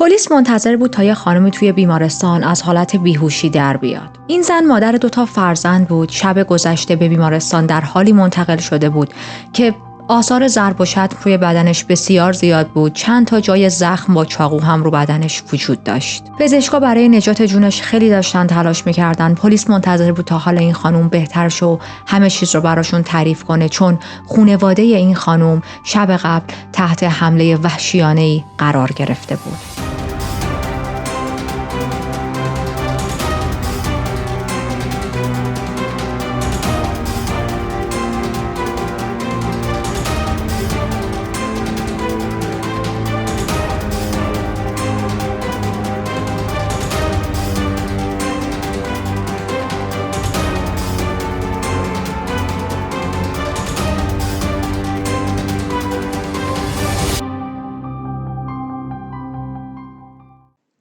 پلیس منتظر بود تا یه خانمی توی بیمارستان از حالت بیهوشی در بیاد. این زن مادر 2 فرزند بود. شب گذشته به بیمارستان در حالی منتقل شده بود که آثار ضرب و شتم روی بدنش بسیار زیاد بود. چند تا جای زخم با چاقو هم رو بدنش وجود داشت. پزشکا برای نجات جونش خیلی داشتن تلاش می‌کردن. پلیس منتظر بود تا حال این خانم بهتر شه و همه چیز رو براشون تعریف کنه، چون خانواده این خانم شب قبل تحت حمله وحشیانه‌ای قرار گرفته بود.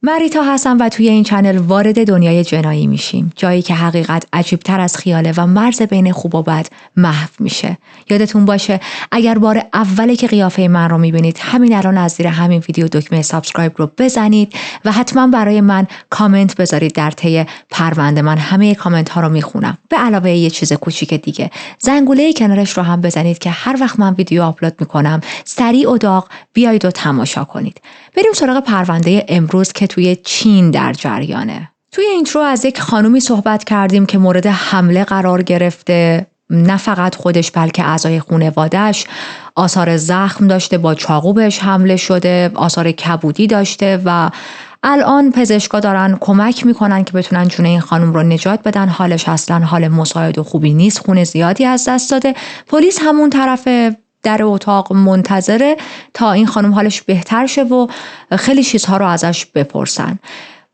من ریتا هستم و توی این چنل وارد دنیای جنایی میشیم، جایی که حقیقت عجیبتر از خیاله و مرز بین خوب و بد محو میشه. یادتون باشه اگر بار اوله که قیافه من رو میبینید، همین الان از زیر همین ویدیو دکمه سابسکرایب رو بزنید و حتما برای من کامنت بذارید. در طی پرونده من همه کامنت ها رو میخونم. به علاوه یه چیز کوچیک دیگه، زنگوله کنارش رو هم بزنید که هر وقت من ویدیو آپلود میکنم سریع و داغ بیایید و تماشا کنید. بریم سراغ پرونده امروز که توی چین در جریانه. توی اینترو از یک خانومی صحبت کردیم که مورد حمله قرار گرفته. نه فقط خودش بلکه اعضای خانواده‌اش آثار زخم داشته، با چاقو بهش حمله شده، آثار کبودی داشته و الان پزشکا دارن کمک میکنن که بتونن جون این خانم رو نجات بدن. حالش اصلا حال مساعد و خوبی نیست، خون زیادی از دست داده. پلیس همون طرف در اتاق منتظره تا این خانم حالش بهتر شه و خیلی چیزها رو ازش بپرسن.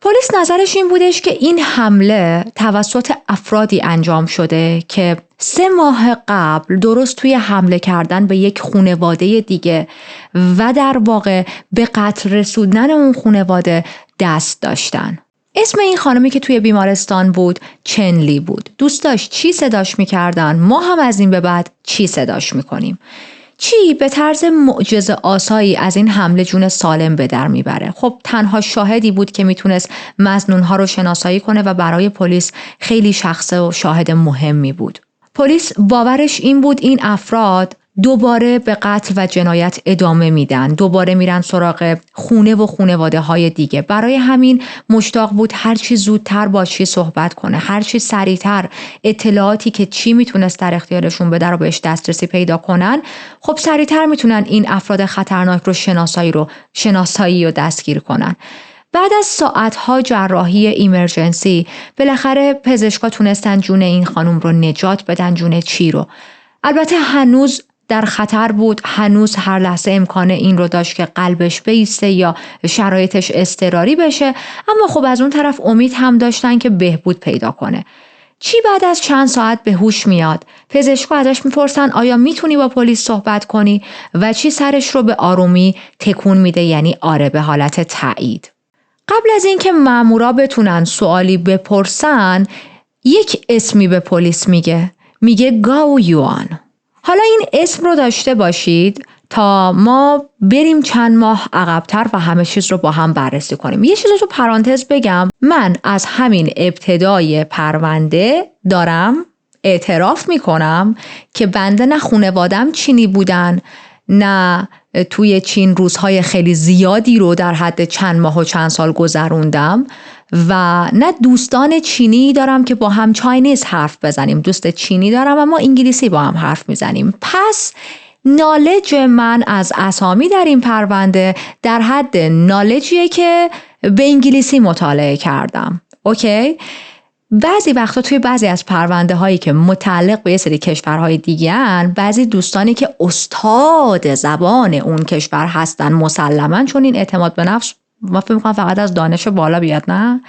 پلیس نظرش این بودش که این حمله توسط افرادی انجام شده که 3 ماه قبل درست توی حمله کردن به یک خانواده دیگه و در واقع به قتل رسوندن اون خانواده دست داشتن. اسم این خانمی که توی بیمارستان بود چن لی بود. دوستاش چی صداش میکردن، ما هم از این به بعد چی صداش میکنیم. چی به طرز معجزه آسایی از این حمله جون سالم به در میبره. خب تنها شاهدی بود که میتونست مظنونها رو شناسایی کنه و برای پلیس خیلی شخصه و شاهد مهمی بود. پلیس باورش این بود این افراد دوباره به قتل و جنایت ادامه میدن، دوباره میرن سراغ خونه و خانواده های دیگه. برای همین مشتاق بود هرچی زودتر با چی صحبت کنه، هرچی سریعتر اطلاعاتی که چی میتونست در اختیارشون بده رو بهش دسترسی پیدا کنن. خب سریعتر میتونن این افراد خطرناک رو شناسایی و دستگیر کنن. بعد از ساعتها جراحی ایمرجنسی بالاخره پزشکا تونستن جون این خانم رو نجات بدن، جون چی رو. البته هنوز در خطر بود، هنوز هر لحظه امکان این رو داشت که قلبش بایسته یا شرایطش اضطراری بشه، اما خب از اون طرف امید هم داشتن که بهبود پیدا کنه. چی بعد از چند ساعت به هوش میاد. پزشکا ازش میپرسن آیا میتونی با پلیس صحبت کنی و چی سرش رو به آرومی تکون میده، یعنی آره به حالت تایید. قبل از اینکه مامورا بتونن سوالی بپرسن یک اسمی به پلیس میگه گاو یوان. حالا این اسم رو داشته باشید تا ما بریم چند ماه عقب‌تر و همه چیز رو با هم بررسی کنیم. یه چیز رو تو پرانتز بگم، من از همین ابتدای پرونده دارم اعتراف میکنم که بنده نه خانواده‌ام چینی بودن، نه توی چین روزهای خیلی زیادی رو در حد چند ماه و چند سال گذروندم و نه دوستان چینی دارم که با هم چاینیز حرف بزنیم. دوست چینی دارم اما انگلیسی با هم حرف میزنیم. پس نالج من از اسامی در این پرونده در حد نالجیه که به انگلیسی مطالعه کردم. اوکی؟ بعضی وقتا توی بعضی از پرونده هایی که متعلق به یه سری کشورهای دیگه هن، بعضی دوستانی که استاد زبان اون کشور هستن مسلماً، چون این اعتماد به نفس ما فکر می‌کنم فقط از دانش بالا بیاد، نه؟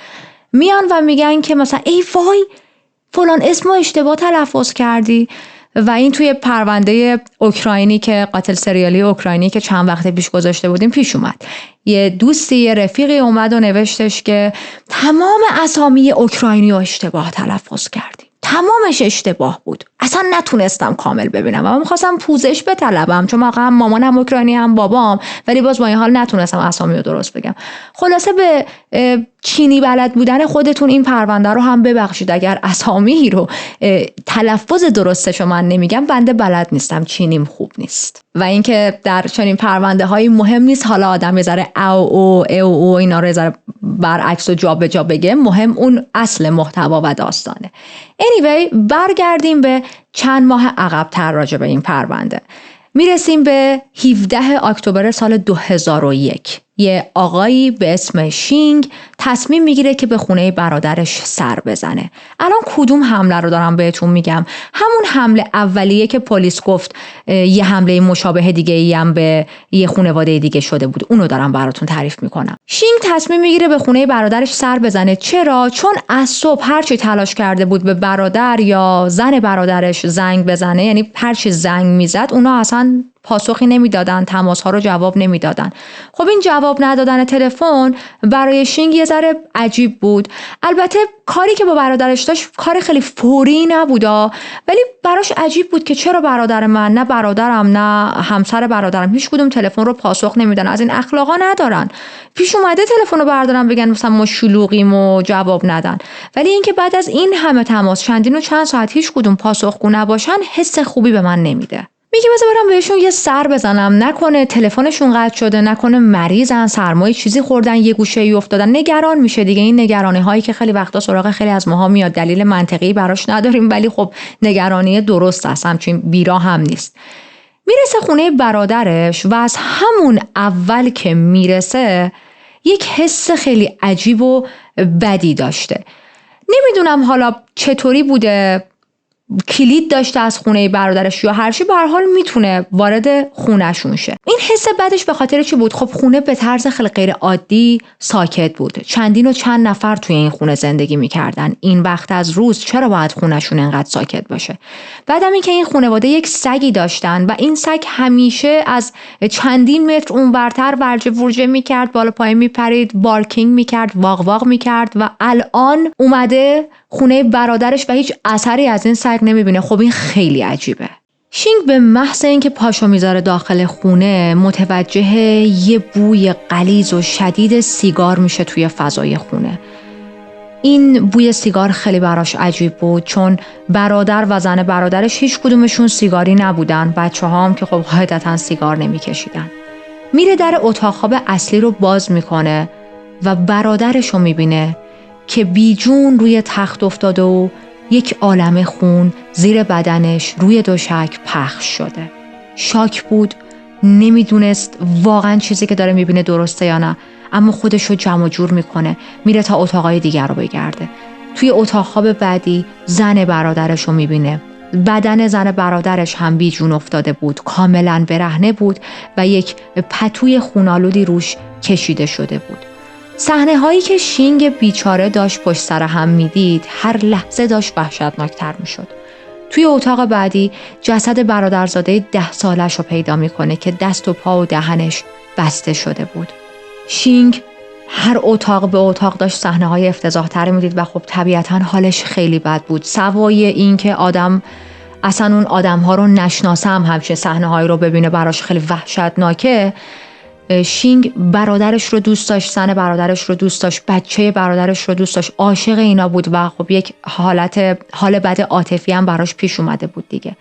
میان و میگن که مثلا ای وای فلان اسمو اشتباه تلفظ کردی. و این توی پرونده اوکراینی که قاتل سریالی اوکراینی که چند وقت پیش گذاشته بودیم پیش اومد. یه دوستی، یه رفیقی اومد و نوشتش که تمام اسامی اوکراینی رو اشتباه تلفظ کردی، تمامش اشتباه بود. اصلا نتونستم کامل ببینم و من می‌خواستم پوزش بطلبم، چون واقعا مامانم اوکراینی هم بابام، ولی باز با این حال نتونستم اسامی رو درست بگم. خلاصه به چینی بلد بودن خودتون این پرونده رو هم ببخشید اگر اسامی رو تلفظ درستش رو من نمیگم، بنده بلد نیستم، چینیم خوب نیست. و اینکه در چنین پرونده هایی مهم نیست حالا آدم یه ذره او اینا رو یه ذره برعکس و جابجا بگه، مهم اون اصل محتوا و داستانه. anyway برگردیم به چند ماه عقب‌تر راجع به این پرونده. میرسیم به 17 اکتبر سال 2001. یه آقایی به اسم شینگ تصمیم میگیره که به خونه برادرش سر بزنه. الان کدوم حمله رو دارم بهتون میگم؟ همون حمله اولیه که پلیس گفت یه حمله مشابه دیگه ای هم به یه خانواده دیگه شده بود، اونو دارم براتون تعریف میکنم. شینگ تصمیم میگیره به خونه برادرش سر بزنه. چرا؟ چون از صبح هرچی تلاش کرده بود به برادر یا زن برادرش زنگ بزنه، یعنی هرچی زنگ میزد اونا اصلا پاسخی نمیدادن، تماس‌ها رو جواب نمیدادن. خب این جواب ندادن تلفن برای شینگ یه ذره عجیب بود. البته کاری که با برادرش داشت کار خیلی فوری نبودا، ولی براش عجیب بود که چرا برادر من، نه برادرم نه همسر برادرم، هیچ کدوم تلفن رو پاسخ نمیدن. از این اخلاقا ندارن. پیش اومده تلفن رو بردارن بگن مثلا ما شلوغیم و جواب ندن، ولی اینکه بعد از این همه تماس چندین و چند ساعت هیچ کدوم پاسخگو نباشن حس خوبی به من نمیده. میگه بذار برم بهشون یه سر بزنم، نکنه تلفنشون قطع شده، نکنه مریضن، سرمایه چیزی خوردن، یه گوشه‌ای افتادن. نگران میشه دیگه. این نگرانی هایی که خیلی وقتا سراغ خیلی از ماها میاد، دلیل منطقی براش نداریم، ولی خب نگرانی درست است، همچین بیرا هم نیست. میرسه خونه برادرش و از همون اول که میرسه یک حس خیلی عجیب و بدی داشته. نمیدونم حالا چطوری بوده، کلید داشته از خونه برادرش یا هر چی، به هر حال میتونه وارد خونه‌شون شه. این حس بعدش به خاطر چی بود؟ خب خونه به طرز خیلی غیر عادی ساکت بود. چندین و چند نفر توی این خونه زندگی میکردن. این وقت از روز چرا باید خونه‌شون انقدر ساکت باشه؟ بعدم این که این خانواده یک سگی داشتن و این سگ همیشه از چندین متر اونورتر ورجه ورجه میکرد، بالا پایین میپرید، بارکینگ میکرد، واق واق میکرد و الان اومده خونه برادرش و هیچ اثری از این سگ نمیبینه. خب این خیلی عجیبه. شینگ به محض اینکه پاشو میذاره داخل خونه متوجه یه بوی غلیظ و شدید سیگار میشه توی فضای خونه. این بوی سیگار خیلی براش عجیب بود، چون برادر و زن برادرش هیچ کدومشون سیگاری نبودن. بچه‌ها هم که خب قاعدتاً سیگار نمیکشیدن. میره در اتاق خواب اصلی رو باز میکنه و برادرش رو میبینه که بیجون روی تخت افتاده و یک عالمه خون زیر بدنش روی دوشک پخش شده. شاک بود، نمیدونست واقعا چیزی که داره میبینه درسته یا نه، اما خودش رو جمع جور میکنه، میره تا اتاقای دیگر رو بگرده. توی اتاق خواب بعدی زن برادرش رو میبینه. بدن زن برادرش هم بیجون افتاده بود، کاملا برهنه بود و یک پتوی خونالودی روش کشیده شده بود. صحنه هایی که شینگ بیچاره داشت پشت سر هم میدید هر لحظه داشت وحشتناکتر میشد. توی اتاق بعدی جسد برادرزاده 10 سالش رو پیدا میکنه که دست و پا و دهنش بسته شده بود. شینگ هر اتاق به اتاق داشت صحنه های افتضاح تر میدید و خب طبیعتا حالش خیلی بد بود. سوای این که اصلا اون آدم ها رو نشناسه هم همچین صحنه هایی رو ببینه براش خیلی وحشتناکه. شینگ برادرش رو دوست داشت، زن برادرش رو دوست داشت، بچه برادرش رو دوست داشت، عاشق اینا بود و خب یک حال بد عاطفی هم براش پیش اومده بود دیگه.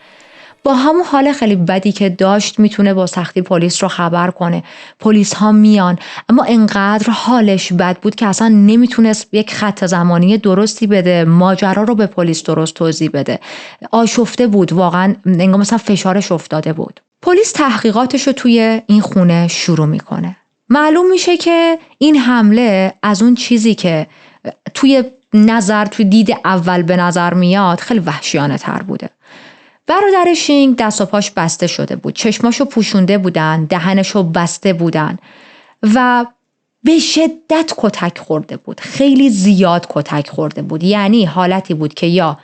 با همون حال خیلی بدی که داشت میتونه با سختی پلیس رو خبر کنه. پلیس ها میان، اما انقدر حالش بد بود که اصلا نمیتونست یک خط زمانی درستی بده، ماجرا رو به پلیس درست توضیح بده. آشفته بود، واقعا انگار مثلا فشارش افتاده بود. پلیس تحقیقاتش رو توی این خونه شروع میکنه. معلوم میشه که این حمله از اون چیزی که توی دید اول به نظر میاد خیلی وحشیانه تر بوده. برادر شینگ دست و پاش بسته شده بود، چشماشو پوشونده بودن، دهنشو بسته بودن و به شدت کتک خورده بود، خیلی زیاد کتک خورده بود. یعنی حالتی بود که یا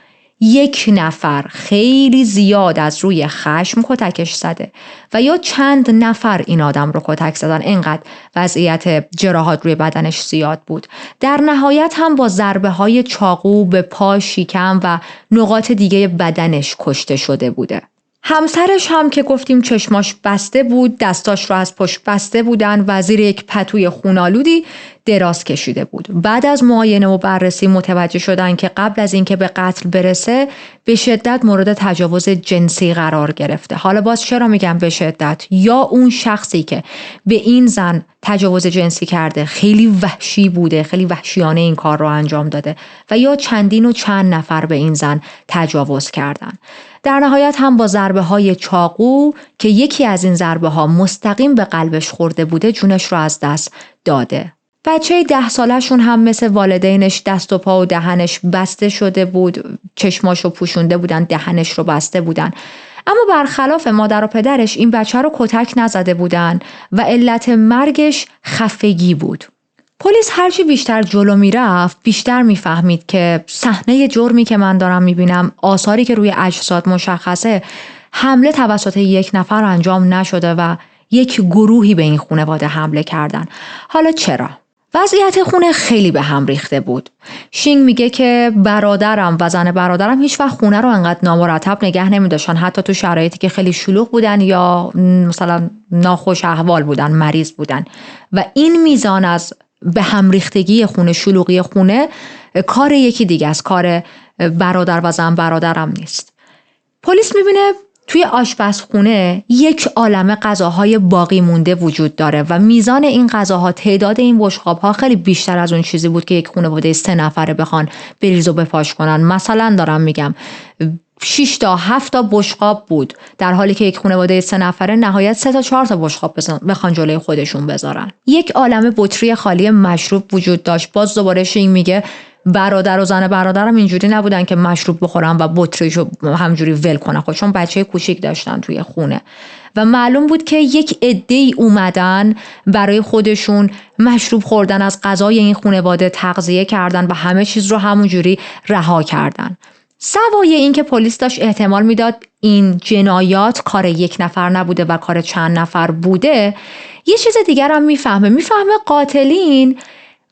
یک نفر خیلی زیاد از روی خشم کتکش زده و یا چند نفر این آدم رو کتک زدن، اینقدر وضعیت جراحات روی بدنش زیاد بود. در نهایت هم با ضربه های چاقو به پا، شکم و نقاط دیگه بدنش کشته شده بوده. همسرش هم که گفتیم چشماش بسته بود، دستاش رو از پشت بسته بودن و زیر یک پتوی خونالودی دراز کشیده بود. بعد از معاینه و بررسی متوجه شدن که قبل از اینکه به قتل برسه به شدت مورد تجاوز جنسی قرار گرفته. حالا باز چرا میگم به شدت؟ یا اون شخصی که به این زن تجاوز جنسی کرده خیلی وحشی بوده، خیلی وحشیانه این کار رو انجام داده و یا چندین و چند نفر به این زن تجاوز کردن. در نهایت هم با ضربه های چاقو که یکی از این ضربه ها مستقیم به قلبش خورده بوده جونش رو از دست داده. بچه 10 سالشون هم مثل والدینش دست و پا و دهنش بسته شده بود، چشماشو پوشونده بودن، دهنش رو بسته بودن. اما برخلاف مادر و پدرش این بچه رو کتک نزده بودن و علت مرگش خفگی بود. پلیس هرچی بیشتر جلو میرفت بیشتر میفهمید که صحنه جرمی که من دارم میبینم، آثاری که روی اجساد مشخصه، حمله توسط یک نفر انجام نشده و یک گروهی به این خانواده حمله کردن. حالا چرا؟ وضعیت خونه خیلی به هم ریخته بود. شینگ میگه که برادرم و زن برادرم هیچ وقت خونه رو انقدر نامرتب نگه نمی‌داشتن، حتی تو شرایطی که خیلی شلوغ بودن یا مثلا ناخوش احوال بودن، مریض بودن. و این میزان از به هم ریختگی خونه، شلوغی خونه، کار یکی دیگه است، کار برادر و زن برادرم نیست. پلیس میبینه توی آشپزخونه یک عالمه غذاهای باقی مونده وجود داره و میزان این غذاها، تعداد این بشقاب‌ها خیلی بیشتر از اون چیزی بود که یک خانواده 3 نفره بخوان بریز و بپاش کنن. مثلا دارم میگم 6 تا 7 تا بشقاب بود، در حالی که یک خانواده 3 نفره نهایت 3 تا 4 تا بشقاب بخوان جلوی خودشون بذارن. یک عالمه بطری خالی مشروب وجود داشت. باز دوباره شینگ میگه برادر و زن برادرم اینجوری نبودن که مشروب بخورن و بطریشو همجوری ول کنن، خودشون بچه کوچیک داشتن توی خونه و معلوم بود که یک عده‌ای اومدن برای خودشون مشروب خوردن، از غذای این خانواده تغذیه کردن و همه چیز رو همونجوری رها کردن. سوای این که پلیس داشت احتمال میداد این جنایات کار یک نفر نبوده و کار چند نفر بوده، یه چیز دیگر هم میفهمه قاتلین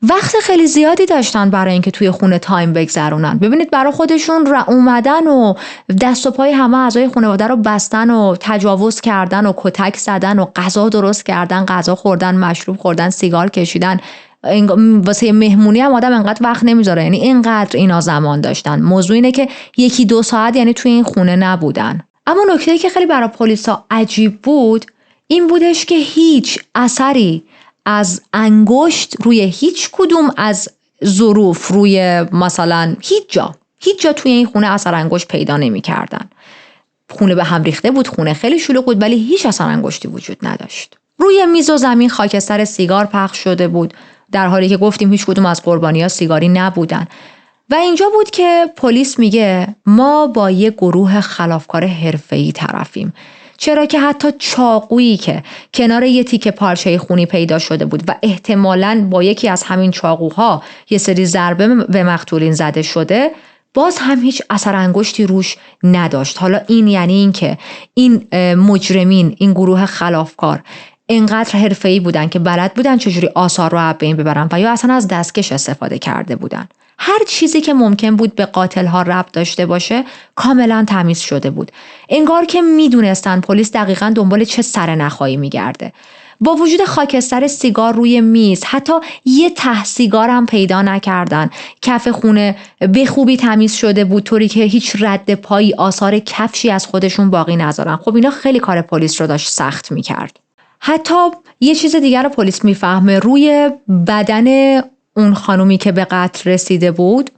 وقت خیلی زیادی داشتن برای اینکه توی خونه تایم بگذرونن. ببینید برای خودشون اومدن و دست و پای همه اعضای خانواده رو بستن و تجاوز کردن و کتک زدن و غذا درست کردن، غذا خوردن، مشروب خوردن، سیگار کشیدن. واسه مهمونی هم آدم انقدر وقت نمیذاره، یعنی اینقدر اینا زمان داشتن. موضوع اینه که 1-2 ساعت یعنی توی این خونه نبودن. اما نکته‌ای که خیلی برای پلیسا عجیب بود این بودش که هیچ اثری از انگشت روی هیچ کدوم از ظروف، روی مثلا هیچ جا توی این خونه اثر انگشت پیدا نمی کردن. خونه به هم ریخته بود، خونه خیلی شلوغ بود، ولی هیچ اثر انگشتی وجود نداشت. روی میز و زمین خاکستر سیگار پخش شده بود، در حالی که گفتیم هیچ کدوم از قربانی‌ها سیگاری نبودن. و اینجا بود که پلیس میگه ما با یه گروه خلافکار حرفه‌ای طرفیم. چرا که حتی چاقویی که کنار یه تیکه پارچه خونی پیدا شده بود و احتمالاً با یکی از همین چاقوها یه سری ضربه به مقتولین زده شده، باز هم هیچ اثر انگشتی روش نداشت. حالا این یعنی این که این مجرمین، این گروه خلافکار اینقدر حرفه‌ای بودن که بلد بودن چجوری آثار رو از بین ببرن و یا اصلا از دستکش استفاده کرده بودن. هر چیزی که ممکن بود به قاتل‌ها ربط داشته باشه کاملا تمیز شده بود. انگار که میدونستن پلیس دقیقاً دنبال چه سرنخایی میگرده. با وجود خاکستر سیگار روی میز، حتی یه ته سیگار هم پیدا نکردن. کف خونه به خوبی تمیز شده بود، طوری که هیچ رد پایی، آثار کفشی از خودشون باقی نذارن. خب اینا خیلی کار پلیس رو داشت سخت میکرد. حتی یه چیز دیگر رو پلیس میفهمه، روی بدن اون خانومی که به قتل رسیده بود،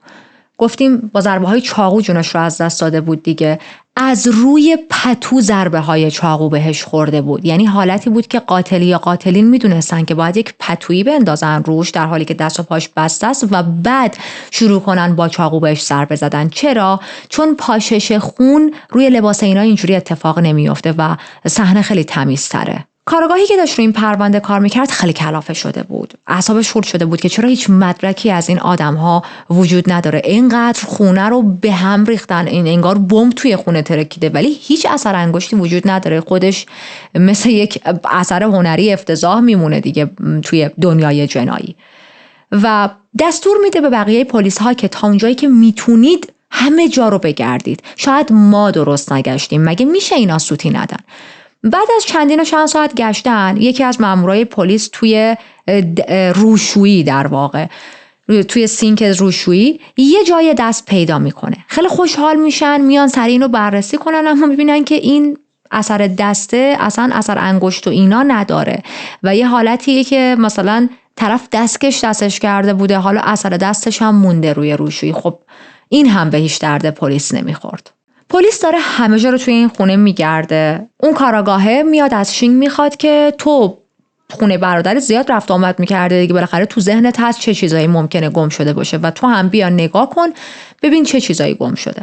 گفتیم با ضربه های چاقو جونش رو از دست داده بود دیگه، از روی پتو ضربه های چاقو بهش خورده بود. یعنی حالتی بود که قاتلی یا قاتلین میدونستن که باید یک پتویی بندازن روش در حالی که دست و پاش بسته است و بعد شروع کنن با چاقو بهش ضربه زدن. چرا؟ چون پاشش خون روی لباس اینا اینجوری اتفاق نمیفته و صحنه خیلی تمیزتره. کارآگاهی که داشت روی این پرونده کار میکرد خیلی کلافه شده بود. اعصابش خورد شده بود که چرا هیچ مدرکی از این آدم‌ها وجود نداره. اینقدر خونه رو به هم ریختن، این انگار بمب توی خونه ترکیده، ولی هیچ اثر انگشتی وجود نداره. خودش مثل یک اثر هنری افتضاح میمونه دیگه توی دنیای جنایی. و دستور میده به بقیه پلیس‌ها که تا اونجایی که میتونید همه جا رو بگردید. شاید ما درست نگشتیم، مگه میشه اینا سوتی ندن؟ بعد از چندین و چند ساعت گشتن، یکی از مامورای پلیس توی روشویی، در واقع توی سینک روشویی یه جای دست پیدا میکنه. خیلی خوشحال میشن، میان سر اینو بررسی کنن، اما میبینن که این اثر دسته اصلا اثر انگشت و اینا نداره و یه حالتیه که مثلا طرف دستش کرده بوده، حالا اثر دستش هم مونده روی روشویی. خب این هم به هیچ درد پلیس نمیخورد. پلیس داره همه جا رو توی این خونه میگرده. اون کاراگاهه میاد از شینگ میخواد که تو خونه برادر زیاد رفت آمد میکرده دیگه، بالاخره تو ذهنت هست چه چیزایی ممکنه گم شده باشه و تو هم بیا نگاه کن ببین چه چیزایی گم شده.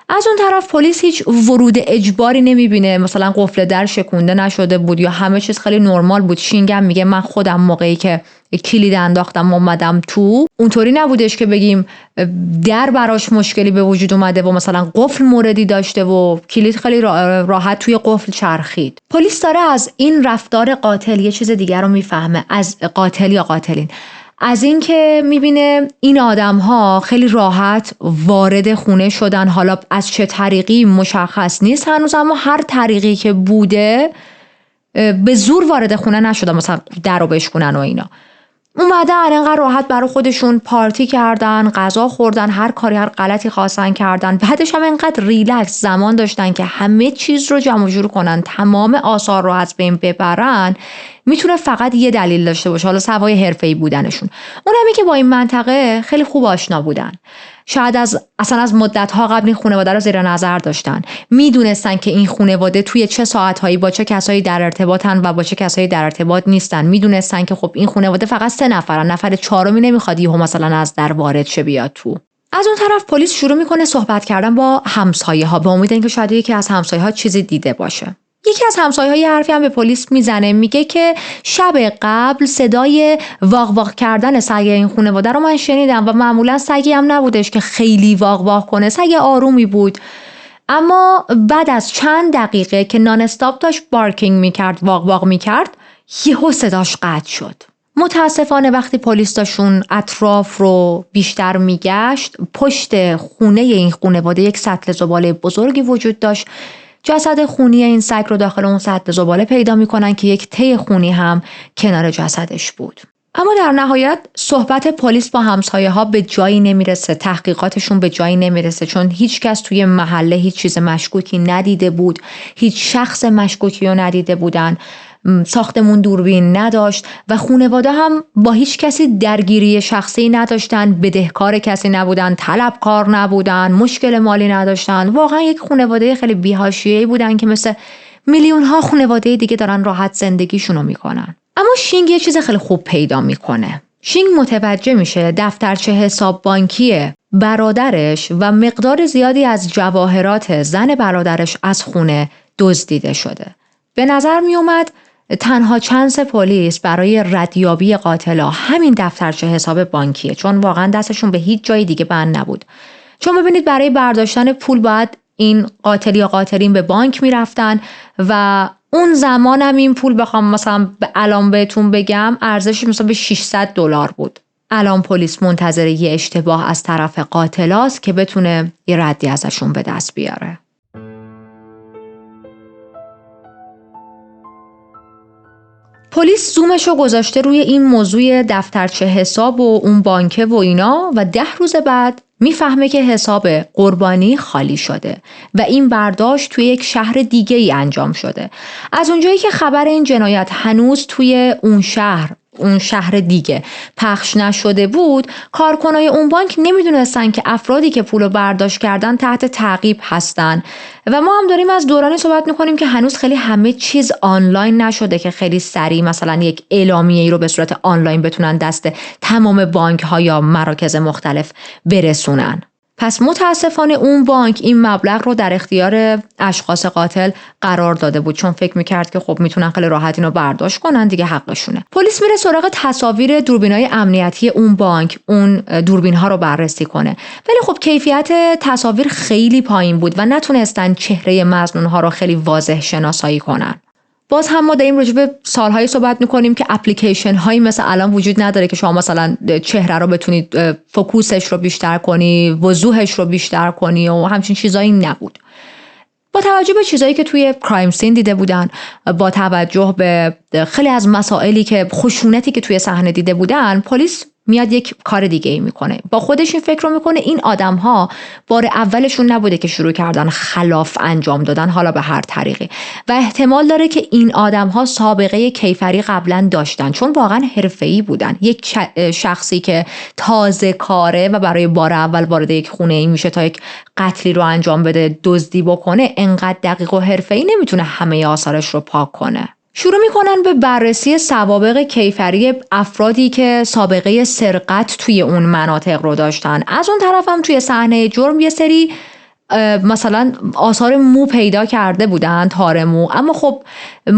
از اون طرف پلیس هیچ ورود اجباری نمیبینه، مثلا قفل در شکونده نشده بود یا همه چیز خیلی نرمال بود. شینگم میگه من خودم موقعی که کلید انداختم اومدم تو، اونطوری نبودش که بگیم در براش مشکلی به وجود اومده و مثلا قفل موردی داشته و کلید خیلی راحت توی قفل چرخید. پلیس داره از این رفتار قاتل یه چیز دیگر رو میفهمه، از قاتل یا قاتلین، از این که میبینه این آدم‌ها خیلی راحت وارد خونه شدن. حالا از چه طریقی مشخص نیست هنوز، اما هر طریقی که بوده به زور وارد خونه نشدن، مثلا در رو بشکنن و اینا. اومدن انقدر راحت برای خودشون پارتی کردن، غذا خوردن، هر کاری هر غلطی خواستن کردن. بعدش هم انقدر ریلکس زمان داشتن که همه چیز رو جمع جور کنن، تمام آثار رو از بین ببرن. میتونه فقط یه دلیل داشته باشه، حالا سوای حرفه‌ای بودنشون. اونمی که با این منطقه خیلی خوب آشنا بودن. شاید اصلا از مدت‌ها قبل این خانواده رو زیر نظر داشتن. میدونستن که این خانواده توی چه ساعت‌هایی با چه کسایی در ارتباطن و با چه کسایی در ارتباط نیستن. میدونستن که خب این خانواده فقط 3 نفرن، نفر چهارمی نمیخواد یهو مثلا از در وارد شه بیاد تو. از اون طرف پلیس شروع میکنه صحبت کردن با همسایه‌ها به امید اینکه شاید یکی از همسایه‌ها چیزی دیده باشه. یکی از همسایه‌ها یه حرفی هم به پلیس میزنه، میگه که شب قبل صدای واق واق کردن سگ این خانواده رو من شنیدم و معمولا سگی هم نبودش که خیلی واق واق کنه، سگ آرومی بود. اما بعد از چند دقیقه که نان استاپ داشت بارکینگ میکرد، واق واق میکرد، یهو صداش قطع شد. متاسفانه وقتی پلیس داشون اطراف رو بیشتر میگشت، پشت خونه این خانواده یک سطل زباله بزرگی وجود داشت. جسد خونی این سگ رو داخل اون سطل زباله پیدا میکنن که یک ته خونی هم کنار جسدش بود. اما در نهایت صحبت پلیس با همسایه‌ها به جایی نمیرسه، تحقیقاتشون به جایی نمیرسه، چون هیچ کس توی محله هیچ چیز مشکوکی ندیده بود، هیچ شخص مشکوکی رو ندیده بودن، ساختمون دوربین نداشت و خانواده هم با هیچ کسی درگیری شخصی نداشتن، بدهکار کسی نبودن، طلبکار نبودن، مشکل مالی نداشتن. واقعا یک خانواده خیلی بی‌حاشیه‌ای بودن که مثل میلیون ها خانواده دیگه دارن راحت زندگیشونو میکنن. اما شینگ یه چیز خیلی خوب پیدا میکنه. شینگ متوجه میشه دفترچه حساب بانکی برادرش و مقدار زیادی از جواهرات زن برادرش از خونه دزدیده شده. به نظر می اومد تنها چانس پلیس برای ردیابی قاتلا همین دفترچه حساب بانکیه، چون واقعا دستشون به هیچ جای دیگه بند نبود. چون ببینید برای برداشتن پول باید این قاتل یا قاتلین به بانک می رفتن و اون زمان هم این پول بخوام مثلا الان بهتون بگم ارزشش مثلا به $600 بود. الان پلیس منتظر یه اشتباه از طرف قاتلاست که بتونه یه ردی ازشون به دست بیاره. پلیس زومشو گذاشته روی این موضوع دفترچه حساب و اون بانکه و اینا و 10 روز بعد میفهمه که حساب قربانی خالی شده و این برداشت توی یک شهر دیگه ای انجام شده. از اونجایی که خبر این جنایت هنوز توی اون شهر دیگه پخش نشده بود، کارکنای اون بانک نمیدونستن که افرادی که پولو برداشت کردن تحت تعقیب هستن و ما هم داریم از دورانی صحبت میکنیم که هنوز خیلی همه چیز آنلاین نشده که خیلی سریع مثلا یک اعلامیه‌ای رو به صورت آنلاین بتونن دست تمام بانک ها یا مراکز مختلف برسونن. پس متاسفانه اون بانک این مبلغ رو در اختیار اشخاص قاتل قرار داده بود، چون فکر میکرد که خب میتونن خیلی راحت اینو برداشت کنن، دیگه حقشونه. پلیس میره سراغ تصاویر دوربینای امنیتی اون بانک، اون دوربین ها رو بررسی کنه، ولی خب کیفیت تصاویر خیلی پایین بود و نتونستن چهره مظنون ها رو خیلی واضح شناسایی کنن. باز هم ما داریم راجع به سالهایی صحبت میکنیم که اپلیکیشن هایی مثل الان وجود نداره که شما مثلا چهره رو بتونید فوکوسش رو بیشتر کنی، وضوحش رو بیشتر کنی و همچین چیزایی نبود. با توجه به چیزایی که توی کرایم سین دیده بودن، با توجه به خیلی از مسائلی که خشونتی که توی صحنه دیده بودن، پلیس میاد یک کار دیگه ای میکنه. با خودش این فکر رو میکنه این آدم‌ها بار اولشون نبوده که شروع کردن خلاف انجام دادن، حالا به هر طریقی، و احتمال داره که این آدم‌ها سابقه کیفری قبلا داشتن، چون واقعا حرفه‌ای بودن. یک شخصی که تازه کاره و برای بار اول وارد یک خونه ای میشه تا یک قتلی رو انجام بده، دزدی بکنه، انقدر دقیق و حرفه‌ای نمیتونه همه آثارش رو پاک کنه. شروع میکنن به بررسی سوابق کیفری افرادی که سابقه سرقت توی اون مناطق رو داشتن. از اون طرف هم توی صحنه جرم یه سری مثلا آثار مو پیدا کرده بودن، تار مو، اما خب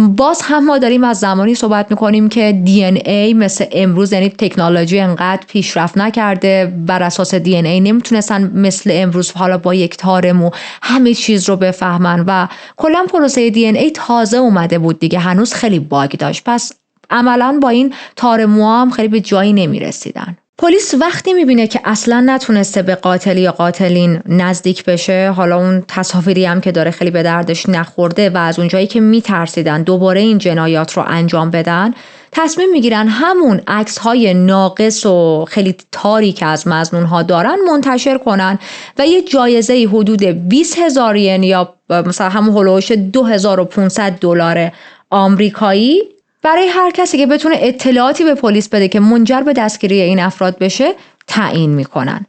باز هم ما داریم از زمانی صحبت میکنیم که دی ان ای مثل امروز، یعنی تکنولوژی انقدر پیشرفت نکرده، بر اساس دی ان ای نمیتونستن مثل امروز حالا با یک تار مو همه چیز رو بفهمن و کلا پروسه دی ان ای تازه اومده بود دیگه، هنوز خیلی باگ داشت. پس عملا با این تار مو هم خیلی به جایی نمیرسیدن. پلیس وقتی میبینه که اصلا نتونسته به قاتل یا قاتلین نزدیک بشه، حالا اون تصاویری هم که داره خیلی به دردش نخورده و از اونجایی که میترسیدن دوباره این جنایات رو انجام بدن، تصمیم میگیرن همون عکس‌های ناقص و خیلی تاری که از مظنون‌ها دارن منتشر کنن و یه جایزه حدود 20,000 ین یا مثلا همون هولوش $2,500 آمریکایی برای هر کسی که بتونه اطلاعاتی به پلیس بده که منجر به دستگیری این افراد بشه تعیین میکنن.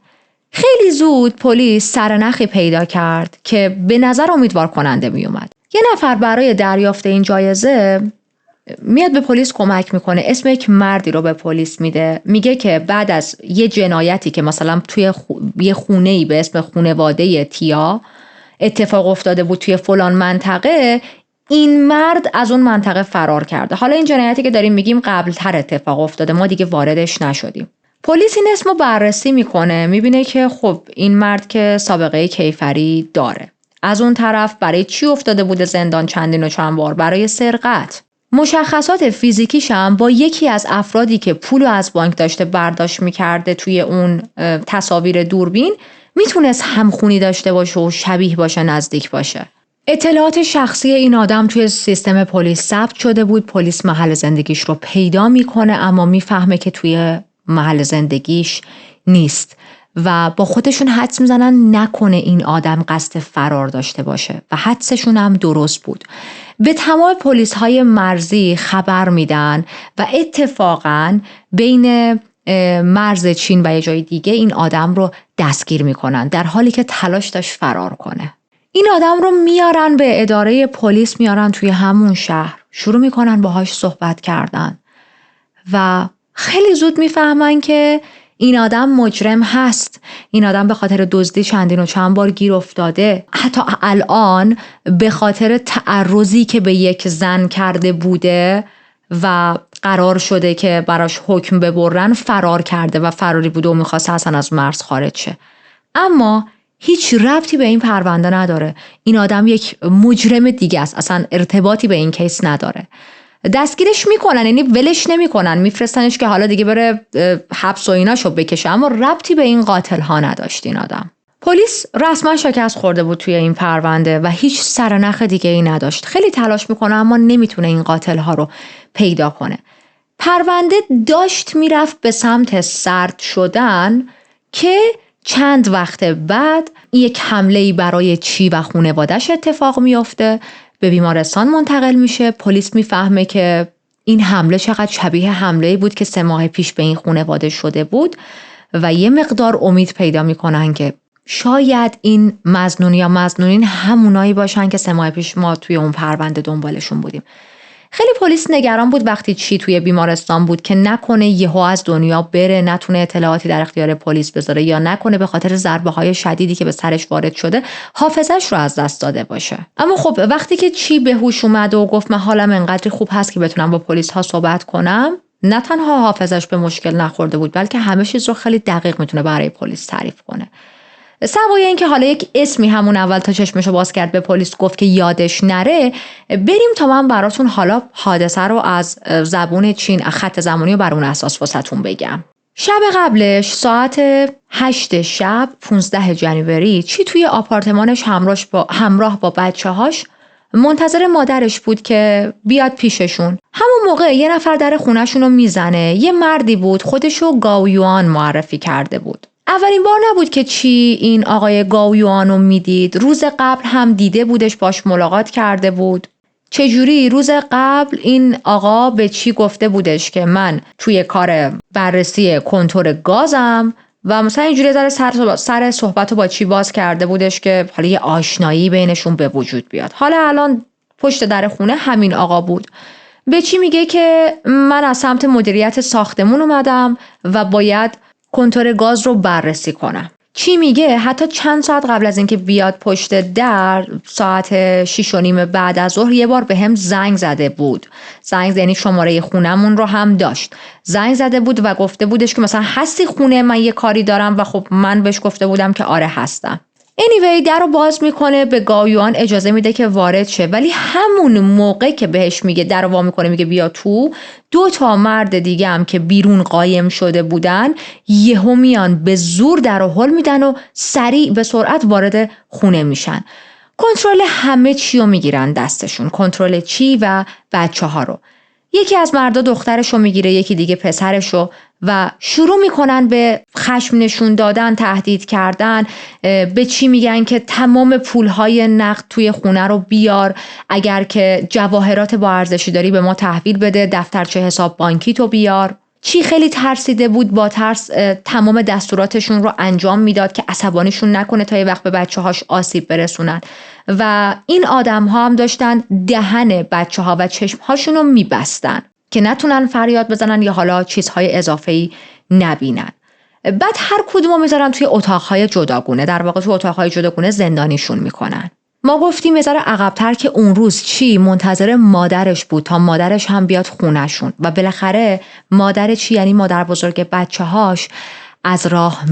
خیلی زود پلیس سرنخی پیدا کرد که به نظر امیدوار کننده میومد. یه نفر برای دریافت این جایزه میاد به پلیس کمک میکنه، اسم یک مردی رو به پلیس میده، میگه که بعد از یه جنایتی که مثلا توی یه خونه‌ای به اسم خانواده تیا اتفاق افتاده بود توی فلان منطقه، این مرد از اون منطقه فرار کرده. حالا این جنایتی که داریم میگیم قبل‌تر اتفاق افتاده، ما دیگه واردش نشدیم. پلیس این اسمو بررسی میکنه، میبینه که خب این مرد که سابقه کیفری داره. از اون طرف برای چی افتاده بوده زندان چندین و چند بار؟ برای سرقت. مشخصات فیزیکیش هم با یکی از افرادی که پولو از بانک داشته برداشت میکرده توی اون تصاویر دوربین میتونست همخونی داشته باشه و شبیه باشه، نزدیک باشه. اطلاعات شخصی این آدم توی سیستم پلیس ثبت شده بود. پلیس محل زندگیش رو پیدا میکنه، اما میفهمه که توی محل زندگیش نیست و با خودشون حدس میزنن نکنه این آدم قصد فرار داشته باشه و حدسشون هم درست بود. به تمام پلیس های مرزی خبر میدن و اتفاقاً بین مرز چین و یه جای دیگه این آدم رو دستگیر میکنن در حالی که تلاش داشت فرار کنه. این آدم رو میارن به اداره پلیس، میارن توی همون شهر، شروع میکنن باهاش صحبت کردن و خیلی زود میفهمن که این آدم مجرم هست. این آدم به خاطر دزدی چندین و چند بار گیر افتاده. حتی الان به خاطر تعرضی که به یک زن کرده بوده و قرار شده که براش حکم ببرن فرار کرده و فراری بوده و میخواست اصلا از مرز خارج شه. اما هیچ ربطی به این پرونده نداره. این آدم یک مجرم دیگه است، اصلا ارتباطی به این کیس نداره. دستگیرش میکنن، یعنی ولش نمیکنن، میفرستنش که حالا دیگه بره حبس و ایناشو بکشه، اما ربطی به این قاتل ها نداشت این آدم. پلیس رسما شکست خورده بود توی این پرونده و هیچ سرنخ دیگه ای نداشت. خیلی تلاش میکنه اما نمیتونه این قاتل ها رو پیدا کنه. پرونده داشت میرفت به سمت سرد شدن که چند وقت بعد یک حمله‌ای برای چی و خانواده‌اش اتفاق میفته، به بیمارستان منتقل میشه. پلیس میفهمه که این حمله چقدر شبیه حمله‌ای بود که 3 ماه پیش به این خانواده شده بود و یه مقدار امید پیدا میکنن که شاید این مظنون یا مظنونین همونایی باشن که 3 ماه پیش ما توی اون پرونده دنبالشون بودیم. خیلی پلیس نگران بود وقتی چی توی بیمارستان بود که نکنه یهو از دنیا بره، نتونه اطلاعاتی در اختیار پلیس بذاره، یا نکنه به خاطر ضربه‌های شدیدی که به سرش وارد شده حافظش رو از دست داده باشه. اما خب وقتی که چی به هوش اومد و گفت من حالم انقدر خوب هست که بتونم با پلیس ها صحبت کنم، نه تنها حافظش به مشکل نخورده بود، بلکه همه چیز رو خیلی دقیق میتونه برای پلیس تعریف کنه. سوای اینکه حالا یک اسمی همون اول تا چشمشو باز کرد به پلیس گفت که یادش نره، بریم تا من براتون حالا حادثه رو از زبون چین، خط زمانی رو بر اون اساس واسهتون بگم. شب قبلش ساعت 8 شب 15 جنوری چی توی آپارتمانش همراه با بچه‌هاش منتظر مادرش بود که بیاد پیششون. همون موقع یه نفر در خونه‌شون رو میزنه. یه مردی بود، خودشو گاویوان معرفی کرده بود. اولین بار نبود که چی این آقای گاویوان رو میدید. روز قبل هم دیده بودش، باش ملاقات کرده بود. چجوری؟ روز قبل این آقا به چی گفته بودش که من توی کار بررسی کنتور گازم و مثلا اینجوری سر صحبت رو با چی باز کرده بودش که حالا یه آشنایی بینشون به وجود بیاد. حالا الان پشت در خونه همین آقا بود. به چی میگه که من از سمت مدیریت ساختمون اومدم و باید کنتور گاز رو بررسی کنم. چی میگه حتی چند ساعت قبل از اینکه بیاد پشت در، ساعت 6:30 بعد از ظهر، یه بار به هم زنگ زده بود. زنگ یعنی شماره خونمون رو هم داشت. زنگ زده بود و گفته بودش که مثلا هستی خونه، من یه کاری دارم، و خب من بهش گفته بودم که آره هستم. anyway در رو باز میکنه، به گاویوان اجازه میده که وارد شه، ولی همون موقع که بهش میگه در رو وا میکنه میگه بیا تو، 2 مرد دیگه هم که بیرون قایم شده بودن یهو میان به زور در رو هل میدن و سریع به سرعت وارد خونه میشن. کنترل همه چی رو میگیرن دستشون، کنترل چی و بچه ها رو. یکی از مردا دخترش رو میگیره، یکی دیگه پسرش رو، و شروع میکنن به خشم نشون دادن، تهدید کردن. به چی میگن که تمام پولهای نقد توی خونه رو بیار، اگر که جواهرات با ارزشی داری به ما تحویل بده، دفترچه حساب بانکی تو بیار. چی خیلی ترسیده بود، با ترس تمام دستوراتشون رو انجام میداد که عصبانیشون نکنه تا یه وقت به بچه‌هاش آسیب برسونن. و این آدم‌ها هم داشتن دهن بچه‌ها و چشم‌هاشون رو میبستن که نتونن فریاد بزنن یا حالا چیزهای اضافه‌ای نبینن. بعد هر کدومو میذارن توی اتاق‌های جداگونه، در واقع توی اتاق‌های جداگونه زندانیشون میکنن. ما گفتیم میذاره عقب‌تر که اون روز چی منتظر مادرش بود تا مادرش هم بیاد خونه‌شون، و بالاخره مادر چی، یعنی مادر بزرگ بچه‌هاش، از راه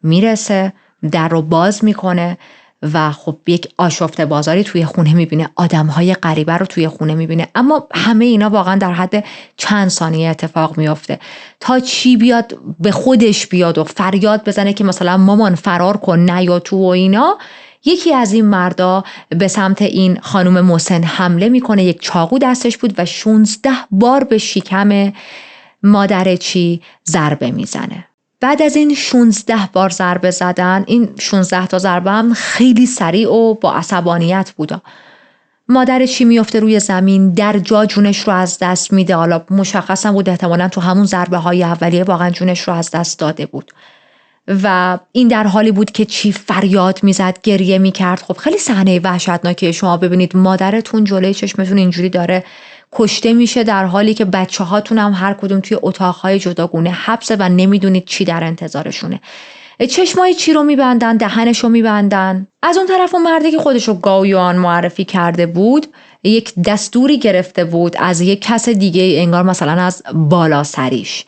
میرسه، در رو باز میکنه و خب یک آشفته بازاری توی خونه میبینه، آدمهای غریبه رو توی خونه میبینه. اما همه اینا واقعا در حد چند ثانیه اتفاق میفته تا چی بیاد به خودش بیاد و فریاد بزنه که مثلا مامان فرار کن نیا تو و اینا. یکی از این مردا به سمت این خانم مسن حمله میکنه، یک چاقو دستش بود و 16 بار به شکم مادر چی ضربه میزنه. بعد از این 16 بار ضربه زدن، این 16 تا ضربه هم خیلی سریع و با عصبانیت بوده. مادر چی میفته روی زمین، در جا جونش رو از دست میده. حالا مشخصا بود احتمالاً تو همون ضربه های اولیه واقعا جونش رو از دست داده بود. و این در حالی بود که چی فریاد میزد، گریه میکرد. خب خیلی صحنه وحشتناکه. شما ببینید مادرتون جلوی چشمتون اینجوری داره کشته میشه، در حالی که بچه هاتون هم هر کدوم توی اتاقهای جداگونه حبسه و نمیدونید چی در انتظارشونه. چشمای چی رو میبندن، دهنش رو میبندن. از اون طرف اون مردی که خودش رو گاویوان معرفی کرده بود یک دستوری گرفته بود از یک کس دیگه، انگار مثلا از بالا سریش،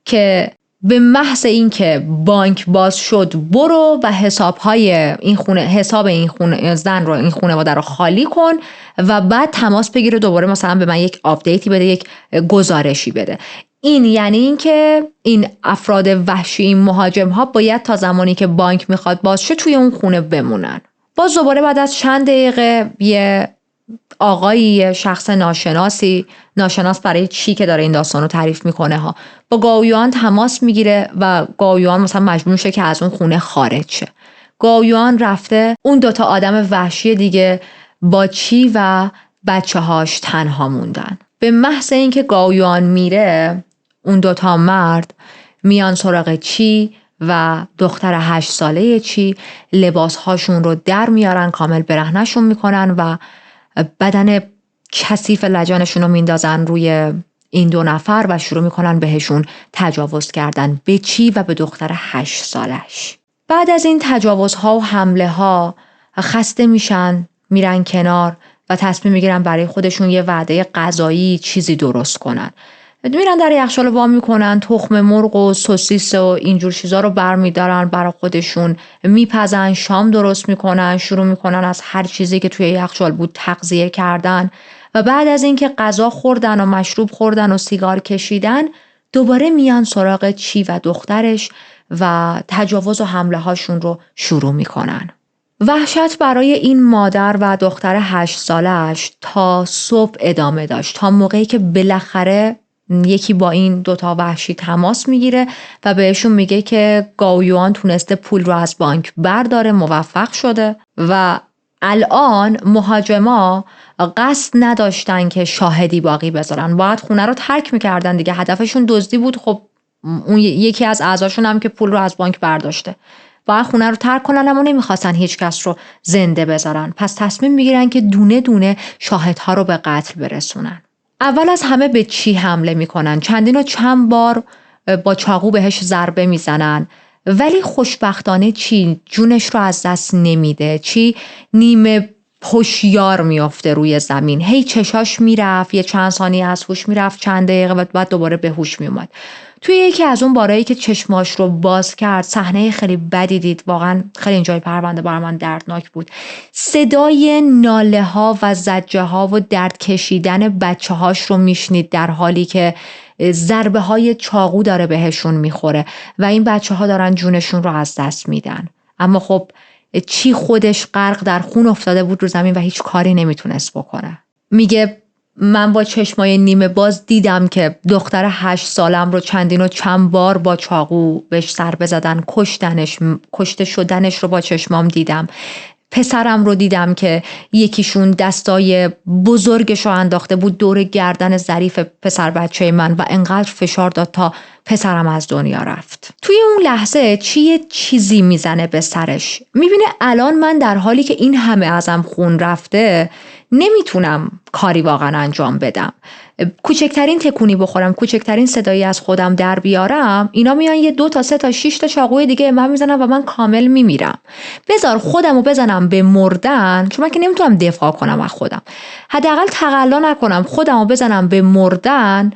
که به محض اینکه بانک باز شد برو و حساب این خونه زن رو، این خانواده رو خالی کن و بعد تماس بگیره دوباره، مثلا به من یک آپدیتی بده، یک گزارشی بده. این یعنی اینکه این افراد وحشی، این مهاجم ها باید تا زمانی که بانک میخواد باز شه توی اون خونه بمونن. باز دوباره بعد از چند دقیقه یه آقایی، شخص ناشناس برای چی که داره این داستان رو تعریف میکنه ها، با گاویوان تماس میگیره و گاویوان مثلا مجبور شه که از اون خونه خارج شه. گاویوان رفته، اون 2 آدم وحشی دیگه با چی و بچه هاش تنها موندن. به محض اینکه گاویوان میره، اون 2 مرد میان سراغ چی و دختر 8 ساله چی، لباس هاشون رو در میارن، کامل برهنشون میکنن و بدن کثیف لجنشون رو میندازن روی این 2 نفر و شروع میکنن بهشون تجاوز کردن، به چی و به دختر 8 سالش. بعد از این تجاوزها و حمله ها خسته میشن، میرن کنار و تصمیم میگیرن برای خودشون یه وعده غذایی چیزی درست کنن. میرن در یخچال وا میکنن، تخم مرغ و سوسیس و اینجور چیزا رو برمیدارن برای خودشون، میپزن، شام درست میکنن، شروع میکنن از هر چیزی که توی یخچال بود تغذیه کردن و بعد از اینکه غذا خوردن و مشروب خوردن و سیگار کشیدن دوباره میان سراغ چی و دخترش و تجاوز و حمله هاشون رو شروع میکنن. وحشت برای این مادر و دختر 8 سالش تا صبح ادامه داشت، تا موقعی که بالاخره یکی با این 2 وحشی تماس میگیره و بهشون میگه که گاویوان تونسته پول رو از بانک برداره، موفق شده و الان مهاجما قصد نداشتن که شاهدی باقی بذارن، باید خونه رو ترک میکردن دیگه، هدفشون دزدی بود. خب اون یکی از اعضاشون هم که پول رو از بانک برداشته، باید خونه رو ترک کنن، اما نمیخواستن هیچ کس رو زنده بذارن. پس تصمیم میگیرن که دونه دونه شاهدها رو به قتل برسونن. اول از همه به چی حمله میکنن، چندین و چند بار با چاقو بهش ضربه میزنن، ولی خوشبختانه چی جونش رو از دست نمیده. چی نیمه هوشیار میافته روی زمین، هی چشاش میرفت، یه چند ثانیه از هوش میرفت، چند دقیقه و بعد دوباره به هوش میومد. توی یکی از اون بارایی که چشماش رو باز کرد صحنه خیلی بدی دید، واقعا خیلی اینجای پرونده برای من دردناک بود. صدای ناله ها و زجه ها و درد کشیدن بچه هاش رو میشنید در حالی که ضربه های چاقو داره بهشون میخوره و این بچه ها دارن جونشون رو از دست میدن. اما خب چی خودش غرق در خون افتاده بود رو زمین و هیچ کاری نمیتونست بکنه. میگه من با چشمای نیمه باز دیدم که دختر 8 سالم رو چندین و چند بار با چاقو بهش ضربه زدن، کشته شدنش رو با چشمام دیدم. پسرم رو دیدم که یکیشون دستای بزرگش رو انداخته بود دور گردن ظریف پسر بچه من و انقدر فشار داد تا پسرم از دنیا رفت. توی اون لحظه چیزی میزنه به سرش. میبینه الان من در حالی که این همه ازم خون رفته نمیتونم کاری واقعا انجام بدم. کوچکترین تکونی بخورم، کوچکترین صدایی از خودم در بیارم، اینا میان 1 2 تا 3 تا 6 تا چاقوی دیگه من میزنم و من کامل میمیرم. بذار خودمو بزنم به مردن، چون من که نمیتونم دفاع کنم از خودم. حداقل تقلا نکنم، خودمو بزنم به مردن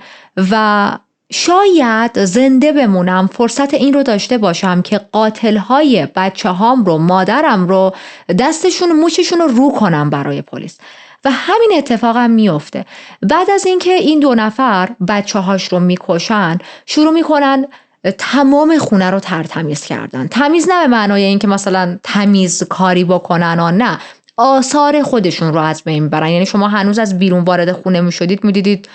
و شاید زنده بمونم، فرصت این رو داشته باشم که قاتلهای بچه هام رو، مادرم رو، دستشون و موچشون رو کنم برای پلیس. و همین اتفاق هم میفته. بعد از اینکه این 2 نفر بچه هاش رو میکشن، شروع میکنن تمام خونه رو تمیز کردن. تمیز نه به معنای اینکه مثلا تمیز کاری بکنن و نه، آثار خودشون رو از بین میبرن. یعنی شما هنوز از بیرون وارد خونه میشدید میدیدید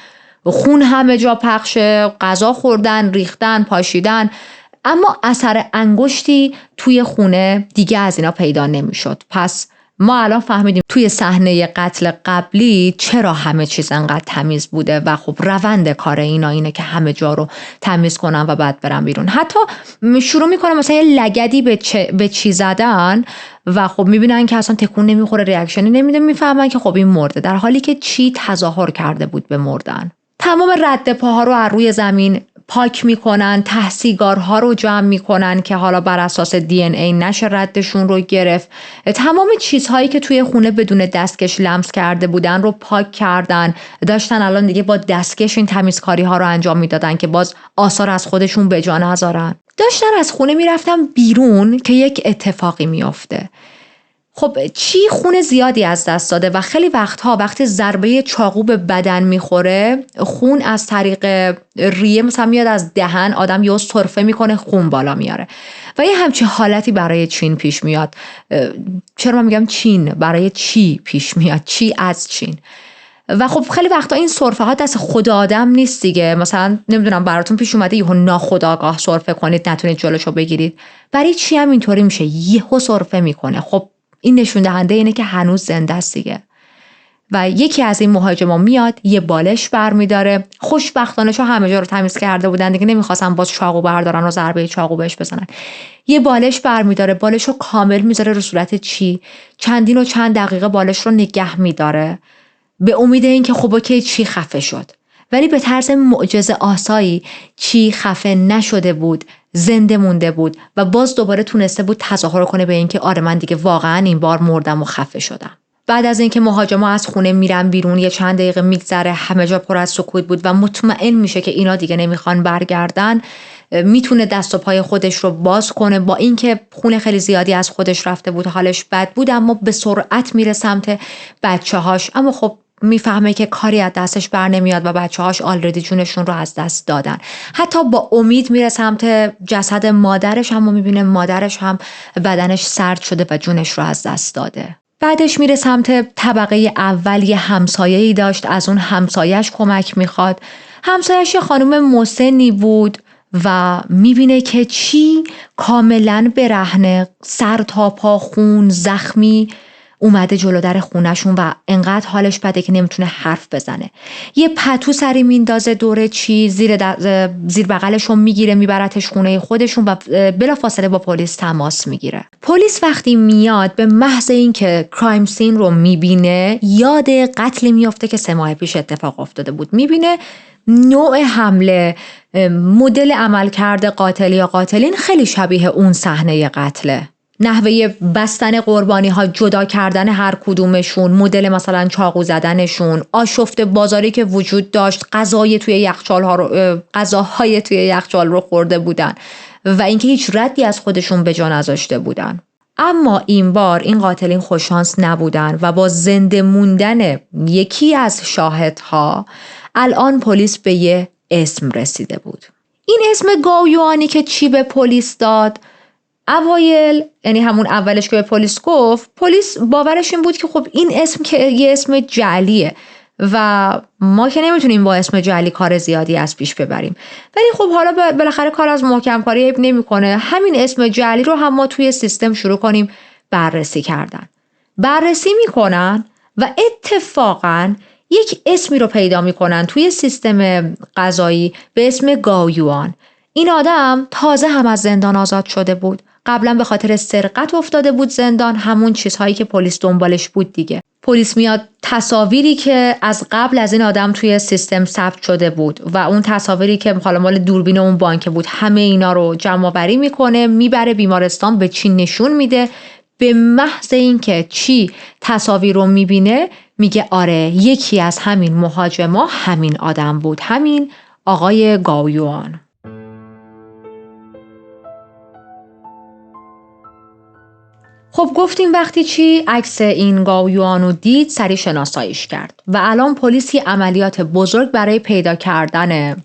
خون همه جا پخشه، غذا خوردن، ریختن، پاشیدن، اما اثر انگشتی توی خونه دیگه از اینا پیدا نمیشد. پس ما الان فهمیدیم توی صحنه قتل قبلی چرا همه چیز انقدر تمیز بوده و خب روند کار اینا اینه که همه جا رو تمیز کنن و بعد برن بیرون. حتی شروع میکنن مثلا یه لگدی به چی زدن و خب میبینن که اصلا تکون نمیخوره، ریاکشنی نمیده، میفهمن که خب این مرده، در حالی که چی تظاهر کرده بود به مردن. تمام رد پاها رو از روی زمین پاک میکنن، ته سیگارها رو جمع میکنن که حالا بر اساس DNA نشه ردشون رو گرفت. تمام چیزهایی که توی خونه بدون دستکش لمس کرده بودن رو پاک کردن، داشتن الان دیگه با دستکش این تمیزکاری ها رو انجام میدادن که باز آثار از خودشون به جا نذارن. داشتن از خونه میرفتن بیرون که یک اتفاقی میفته. خب چی خون زیادی از دست داده و خیلی وقتها وقتی ضربه چاقو به بدن میخوره، خون از طریق ریه مثلا میاد از دهن، آدم یهو سرفه میکنه، خون بالا میاره و یه همچین حالتی برای چین پیش میاد. چرا من میگم چین؟ برای چی پیش میاد؟ چی از چین؟ و خب خیلی وقتا این سرفه ها دست خود آدم نیست دیگه. مثلا نمیدونم براتون پیش اومده یهو ناخودآگاه سرفه کنید، نتونید جلوشو بگیرید. برای چی هم اینطوری میشه؟ یهو سرفه میکنه. خب این نشون دهنده اینه که هنوز زنده است دیگه. و یکی از این مهاجما میاد، یه بالش برمیداره. خوشبختانه چون همه جا رو تمیز کرده بودن دیگه نمیخواستن باز چاقو بردارن و ضربه چاقو بهش بزنن. یه بالش برمیداره، بالش رو کامل میذاره رو صورت چی. چندین و چند دقیقه بالش رو نگه میداره به امید اینکه خب اوکی چی خفه شد. ولی به طرز معجزه آسایی چی خفه نشده بود، زنده مونده بود و باز دوباره تونسته بود تظاهر کنه به اینکه آره من دیگه واقعا این بار مردم و خفه شدم. بعد از اینکه مهاجما از خونه میرن بیرون، یه چند دقیقه میگذره، همه جا پر از سکوت بود و مطمئن میشه که اینا دیگه نمیخوان برگردن، میتونه دست و پای خودش رو باز کنه. با اینکه خون خیلی زیادی از خودش رفته بود، حالش بد بود، اما به سرعت میره سمت بچه‌هاش. اما خب میفهمه که کاری از دستش بر نمیاد و بچه‌هاش آلردی جونشون رو از دست دادن. حتی با امید میره سمت جسد مادرش، اما میبینه مادرش هم بدنش سرد شده و جونش رو از دست داده. بعدش میره سمت طبقه اول، یه همسایه‌ای داشت، از اون همسایه‌اش کمک میخواد. همسایه‌اش یه خانم مسنی بود و میبینه که چی کاملا برهنه، سر تا پا خون، زخمی اومده جلو در خونشون و انقدر حالش بده که نمیتونه حرف بزنه. یه پتو سری میندازه دوره چی، زیر بغلشون میگیره، میبرتش خونه خودشون و بلافاصله با پلیس تماس میگیره. پلیس وقتی میاد به محض اینکه کرایم سین رو میبینه، یاد قتلی میفته که 3 ماه پیش اتفاق افتاده بود. میبینه نوع حمله، مدل عملکرد قاتل یا قاتلین خیلی شبیه اون صحنه قتله. نحوه بستن قربانی ها، جدا کردن هر کدومشون، مدل مثلا چاقو زدنشون، آشفت بازاری که وجود داشت، غذاهای توی یخچال رو خورده بودن و اینکه هیچ ردی از خودشون به جا نذاشته بودن. اما این بار این قاتلین خوششانس نبودن و با زنده موندن یکی از شاهدها الان پلیس به یه اسم رسیده بود. این اسم گاویوانی که چی به پلیس داد، اوایل، یعنی همون اولش که به پلیس گفت، پلیس باورش این بود که خب این اسم که یه اسم جعلیه و ما که نمیتونیم با اسم جعلی کار زیادی از پیش ببریم. ولی خب حالا بالاخره کار از محکم کاری عیب نمیکنه، همین اسم جعلی رو هم ما توی سیستم شروع کنیم بررسی کردن. بررسی میکنن و اتفاقاً یک اسمی رو پیدا میکنن توی سیستم قضایی به اسم گاویوان. این آدم تازه هم از زندان آزاد شده بود. قبلا به خاطر سرقت افتاده بود زندان، همون چیزهایی که پلیس دنبالش بود دیگه. پلیس میاد تصاویری که از قبل از این آدم توی سیستم ثبت شده بود و اون تصاویری که حالا مال دوربین اون بانک بود، همه اینا رو جمع آوری میکنه، میبره بیمارستان، به چی نشون میده. به محض اینکه چی تصاویر رو میبینه میگه آره یکی از همین مهاجما همین آدم بود، همین آقای گاویوان. خب گفتیم وقتی چی عکس این گاویوانو دید سریع شناساییش کرد و الان پلیس یه عملیات بزرگ برای پیدا کردن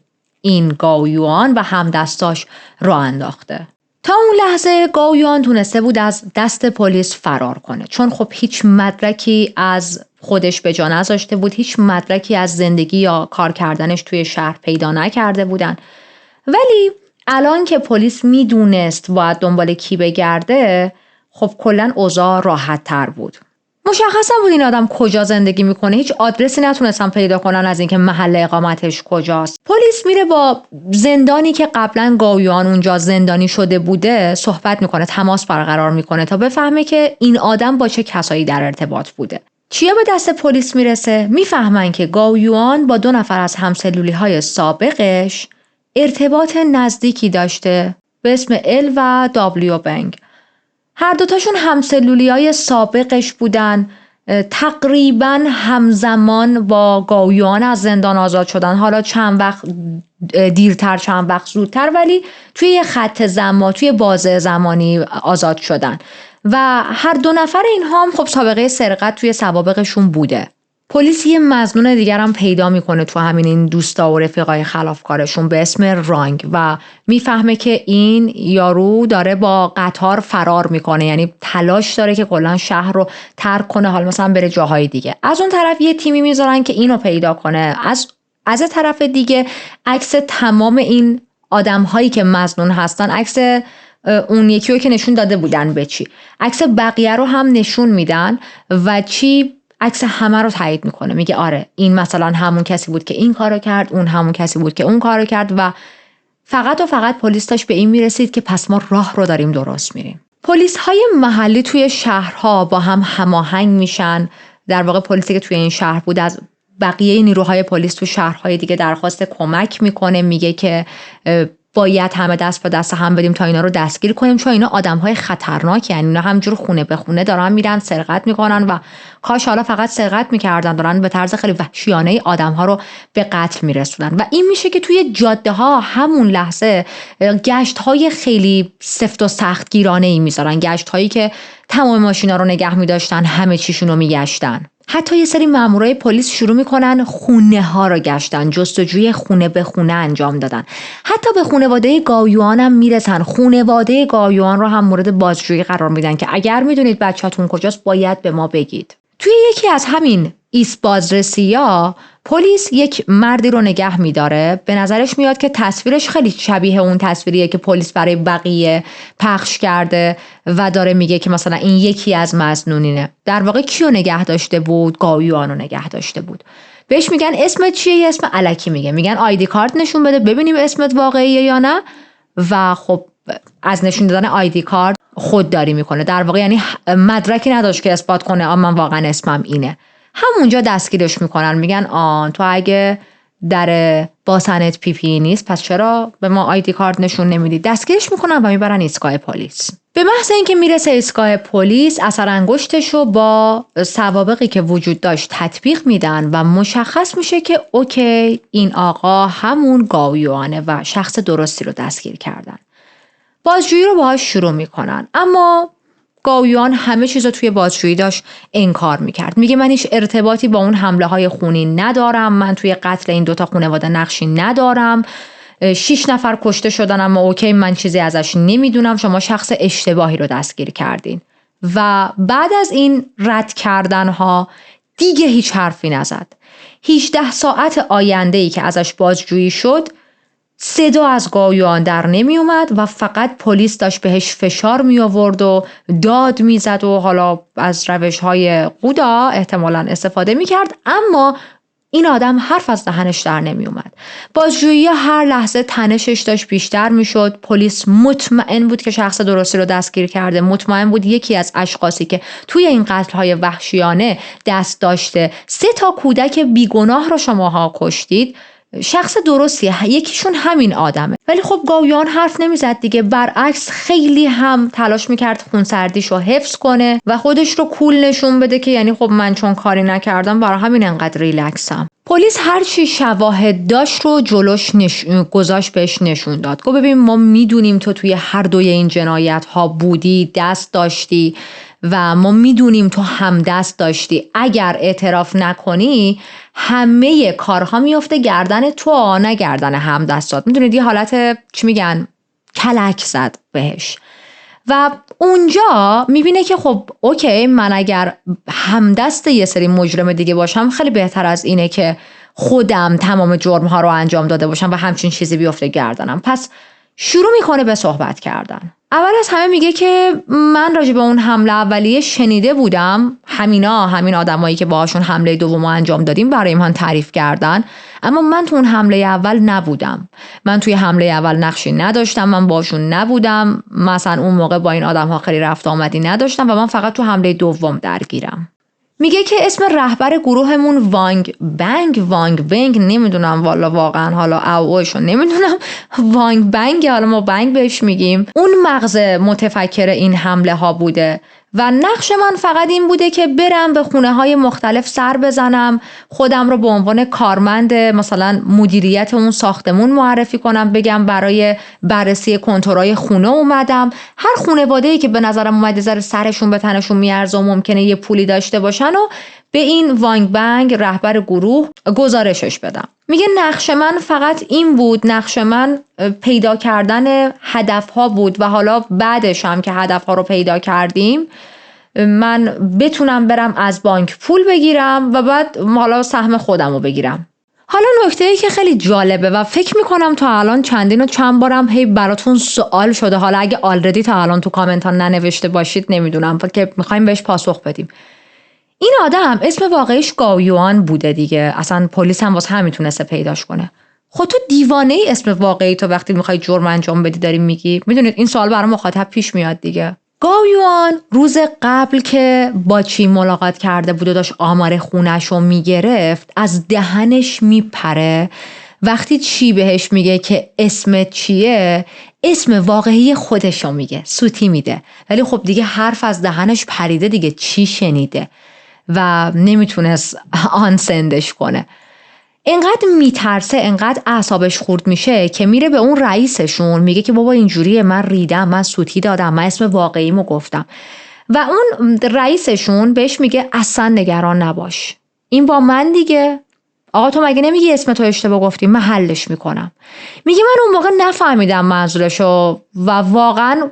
این گاویوان و همدستاش راه انداخته. تا اون لحظه گاویوان تونسته بود از دست پلیس فرار کنه، چون خب هیچ مدرکی از خودش به جا نذاشته بود، هیچ مدرکی از زندگی یا کار کردنش توی شهر پیدا نکرده بودن. ولی الان که پلیس میدونست باید دنبال کی بگرده، خب کلن اوضاع راحت تر بود. مشخصا بود این آدم کجا زندگی میکنه، هیچ آدرسی نتونستن پیدا کنن از اینکه محل اقامتش کجاست. پلیس میره با زندانی که قبلا گاویوان اونجا زندانی شده بوده صحبت میکنه، تماس برقرار میکنه تا بفهمه که این آدم با چه کسایی در ارتباط بوده. چیا به دست پلیس میرسه؟ میفهمن که گاویوان با 2 نفر از همسلولی‌های سابقش ارتباط نزدیکی داشته به اسم ال و دابلیو بنگ. هر دوتاشون همسلولی‌های سابقش بودن، تقریباً همزمان با گاویوان از زندان آزاد شدن، حالا چند وقت دیرتر چند وقت زودتر، ولی توی یه خط زمان، توی بازه زمانی آزاد شدن و هر 2 نفر اینها هم خب سابقه سرقت توی سوابقشون بوده. پلیس یه مظنون دیگر هم پیدا میکنه تو همین این دوستا و رفیقای خلافکارشون به اسم رانگ و میفهمه که این یارو داره با قطار فرار میکنه، یعنی تلاش داره که کلا شهر رو ترک کنه، حالا مثلا بره جاهای دیگه. از اون طرف یه تیمی میذارن که اینو پیدا کنه. از طرف دیگه عکس تمام این آدم‌هایی که مظنون هستن، عکس اون یکی رو که نشون داده بودن به چی، عکس بقیه رو هم نشون میدن و چی عکس همه رو تایید میکنه، میگه آره این مثلا همون کسی بود که این کارو کرد، اون همون کسی بود که اون کارو کرد و فقط پلیس داشت به این میرسید که پس ما راه رو داریم درست میریم. پلیس های محلی توی شهرها با هم هماهنگ میشن در واقع پلیسی که توی این شهر بود از بقیه نیروهای پلیس تو شهرهای دیگه درخواست کمک میکنه، میگه که باید همه دست به دست هم بدیم تا اینا رو دستگیر کنیم، چون اینا آدمهای خطرناکی، یعنی اینا همجور خونه به خونه دارن میرن سرقت میکنن و کاش حالا فقط سرقت میکردن، دارن به طرز خیلی وحشیانه آدمها رو به قتل میرسونن. و این میشه که توی جاده ها همون لحظه گشت های خیلی سفت و سخت گیرانه ای میذارن، گشت هایی که تمام ماشینا رو نگه میداشتن، همه چیشون رو میگشتن. حتی یه سری مامورای پلیس شروع میکنن خونه ها رو گشتن، جستجوی خونه به خونه انجام دادن، حتی به خانواده گاویوان هم میرسن. خانواده گاویوان رو هم مورد بازجویی قرار میدن که اگر میدونید بچه‌تون کجاست باید به ما بگید. توی یکی از همین ایست بازرسی‌ها پلیس یک مردی رو نگه میداره، به نظرش میاد که تصویرش خیلی شبیه اون تصویریه که پلیس برای بقیه پخش کرده و داره میگه که مثلا این یکی از مظنونینه. در واقع کیو نگه داشته بود؟ گاویوانو نگه داشته بود. بهش میگن اسمت چیه؟ یه اسم الکی میگن آیدی کارت نشون بده ببینیم اسمت واقعیه یا نه. و خب از نشون دادن آیدی کارت خودداری میکنه، در واقع یعنی مدرکی نداشت که اثبات کنه من واقعا اسمم اینه. همونجا دستگیرش میکنن، میگن تو اگه در باسنت پی نیست پس چرا به ما آیدی کارت نشون نمیدی؟ دستگیرش میکنن و میبرن ایستگاه پلیس. به محض اینکه میرسه ایستگاه پلیس اثر انگشتشو با سوابقی که وجود داشت تطبیق میدن و مشخص میشه که اوکی این آقا همون گاویوانه و شخص درستی رو دستگیر کردن. بازجویی رو باهاش شروع میکنن، اما گاویوان همه چیز رو توی بازجویی داشت انکار میکرد. میگه من هیچ ارتباطی با اون حمله های خونی ندارم، من توی قتل این دوتا خانواده نقشی ندارم، 6 نفر کشته شدن اما اوکی من چیزی ازش نمیدونم، شما شخص اشتباهی رو دستگیر کردین. و بعد از این رد کردن ها دیگه هیچ حرفی نزد. 18 ساعت آینده‌ای که ازش بازجویی شد صدا از گاویوان در نمی اومد و فقط پلیس داشت بهش فشار می آورد و داد می زد و حالا از روش های قودا احتمالاً استفاده می کرد، اما این آدم حرف از دهنش در نمی اومد. بازجویی هر لحظه تنشش داشت بیشتر می شد. پلیس مطمئن بود که شخص درستی رو دستگیر کرده، مطمئن بود یکی از اشخاصی که توی این قتل های وحشیانه دست داشته، 3 کودک بیگناه رو شماها کشتید، شخص درستیه، یکیشون همین آدمه. ولی خب گاویوان حرف نمیزد دیگه، برعکس خیلی هم تلاش میکرد خونسردیشو حفظ کنه و خودش رو کول نشون بده که یعنی خب من چون کاری نکردم برای همین انقدر ریلکسم. پلیس هر چی شواهد داشت رو جلوش گذاشت بهش نشون داد. گفت ببین ما میدونیم تو توی هر دوی این جنایت ها بودی، دست داشتی و ما میدونیم تو هم دست داشتی. اگر اعتراف نکنی همه کارها میفته گردن تو، نه گردن هم دستات. میدونید یه حالت چی میگن کلک زد بهش. و اونجا میبینه که خب اوکی من اگر همدست یه سری مجرم دیگه باشم خیلی بهتر از اینه که خودم تمام جرمها رو انجام داده باشم و همچین چیزی بیفته گردنم. پس شروع میکنه به صحبت کردن. اول از همه میگه که من راجع به اون حمله اولیه شنیده بودم، همین آدمایی که باهاشون حمله دومو انجام دادیم برای من تعریف کردن، اما من تو اون حمله اول نبودم. من توی حمله اول نقشی نداشتم، من باهاشون نبودم، مثلا اون موقع با این آدم‌ها خیلی رفت آمدی نداشتم و من فقط تو حمله دوم درگیرم. میگه که اسم رهبر گروهمون وانگ بنگ نمیدونم واقعا حالا اوشو نمیدونم، وانگ بنگ، حالا ما بنگ بهش میگیم، اون مغز متفکر این حمله ها بوده و نقش من فقط این بوده که برم به خونه های مختلف سر بزنم، خودم رو به عنوان کارمند مثلا مدیریت اون ساختمون معرفی کنم، بگم برای بررسی کنتورای خونه اومدم، هر خانواده‌ای که به نظرم اومده ذره سرشون به تنشون میارزه و ممکنه یه پولی داشته باشن و به این وانگ بنگ رهبر گروه گزارشش بدم. میگه نقش من فقط این بود، نقش من پیدا کردن هدفها بود و حالا بعدش هم که هدفها رو پیدا کردیم من بتونم برم از بانک پول بگیرم و بعد حالا سهم خودم رو بگیرم. حالا نکته‌ای که خیلی جالبه و فکر میکنم تا الان چندین و چند بارم هی براتون سوال شده، حالا اگه آلردی تا الان تو کامنت ها ننوشته باشید نمیدونم که میخوایم بهش پاسخ بدیم. این آدم اسم واقعیش گاویوان بوده دیگه، اصلا پلیس هم واسه همین تونسته پیداش کنه. خود تو دیوانه ای اسم واقعی تو وقتی میخوای جرم انجام بدی داری میگی؟ میدونید این سوال برای مخاطب پیش میاد دیگه. گاویوان روز قبل که با چی ملاقات کرده بود و داشت آمار خونش رو میگرفت از دهنش میپره وقتی چی بهش میگه که اسمت چیه اسم واقعی خودش رو میگه، سوتی میده، ولی خب دیگه حرف از دهنش پریده دیگه، چی شنیده و نمیتونست آنسندش کنه. انقدر میترسه، انقدر اعصابش خورد میشه که میره به اون رئیسشون میگه که بابا اینجوریه، من ریدم، من سوتی دادم، من اسم واقعیمو گفتم. و اون رئیسشون بهش میگه اصلا نگران نباش، این با من دیگه، آقا تو مگه نمیگی اسم تو اشتباه گفتی، من حلش میکنم. میگه من اون موقع نفهمیدم منظورشو و واقعا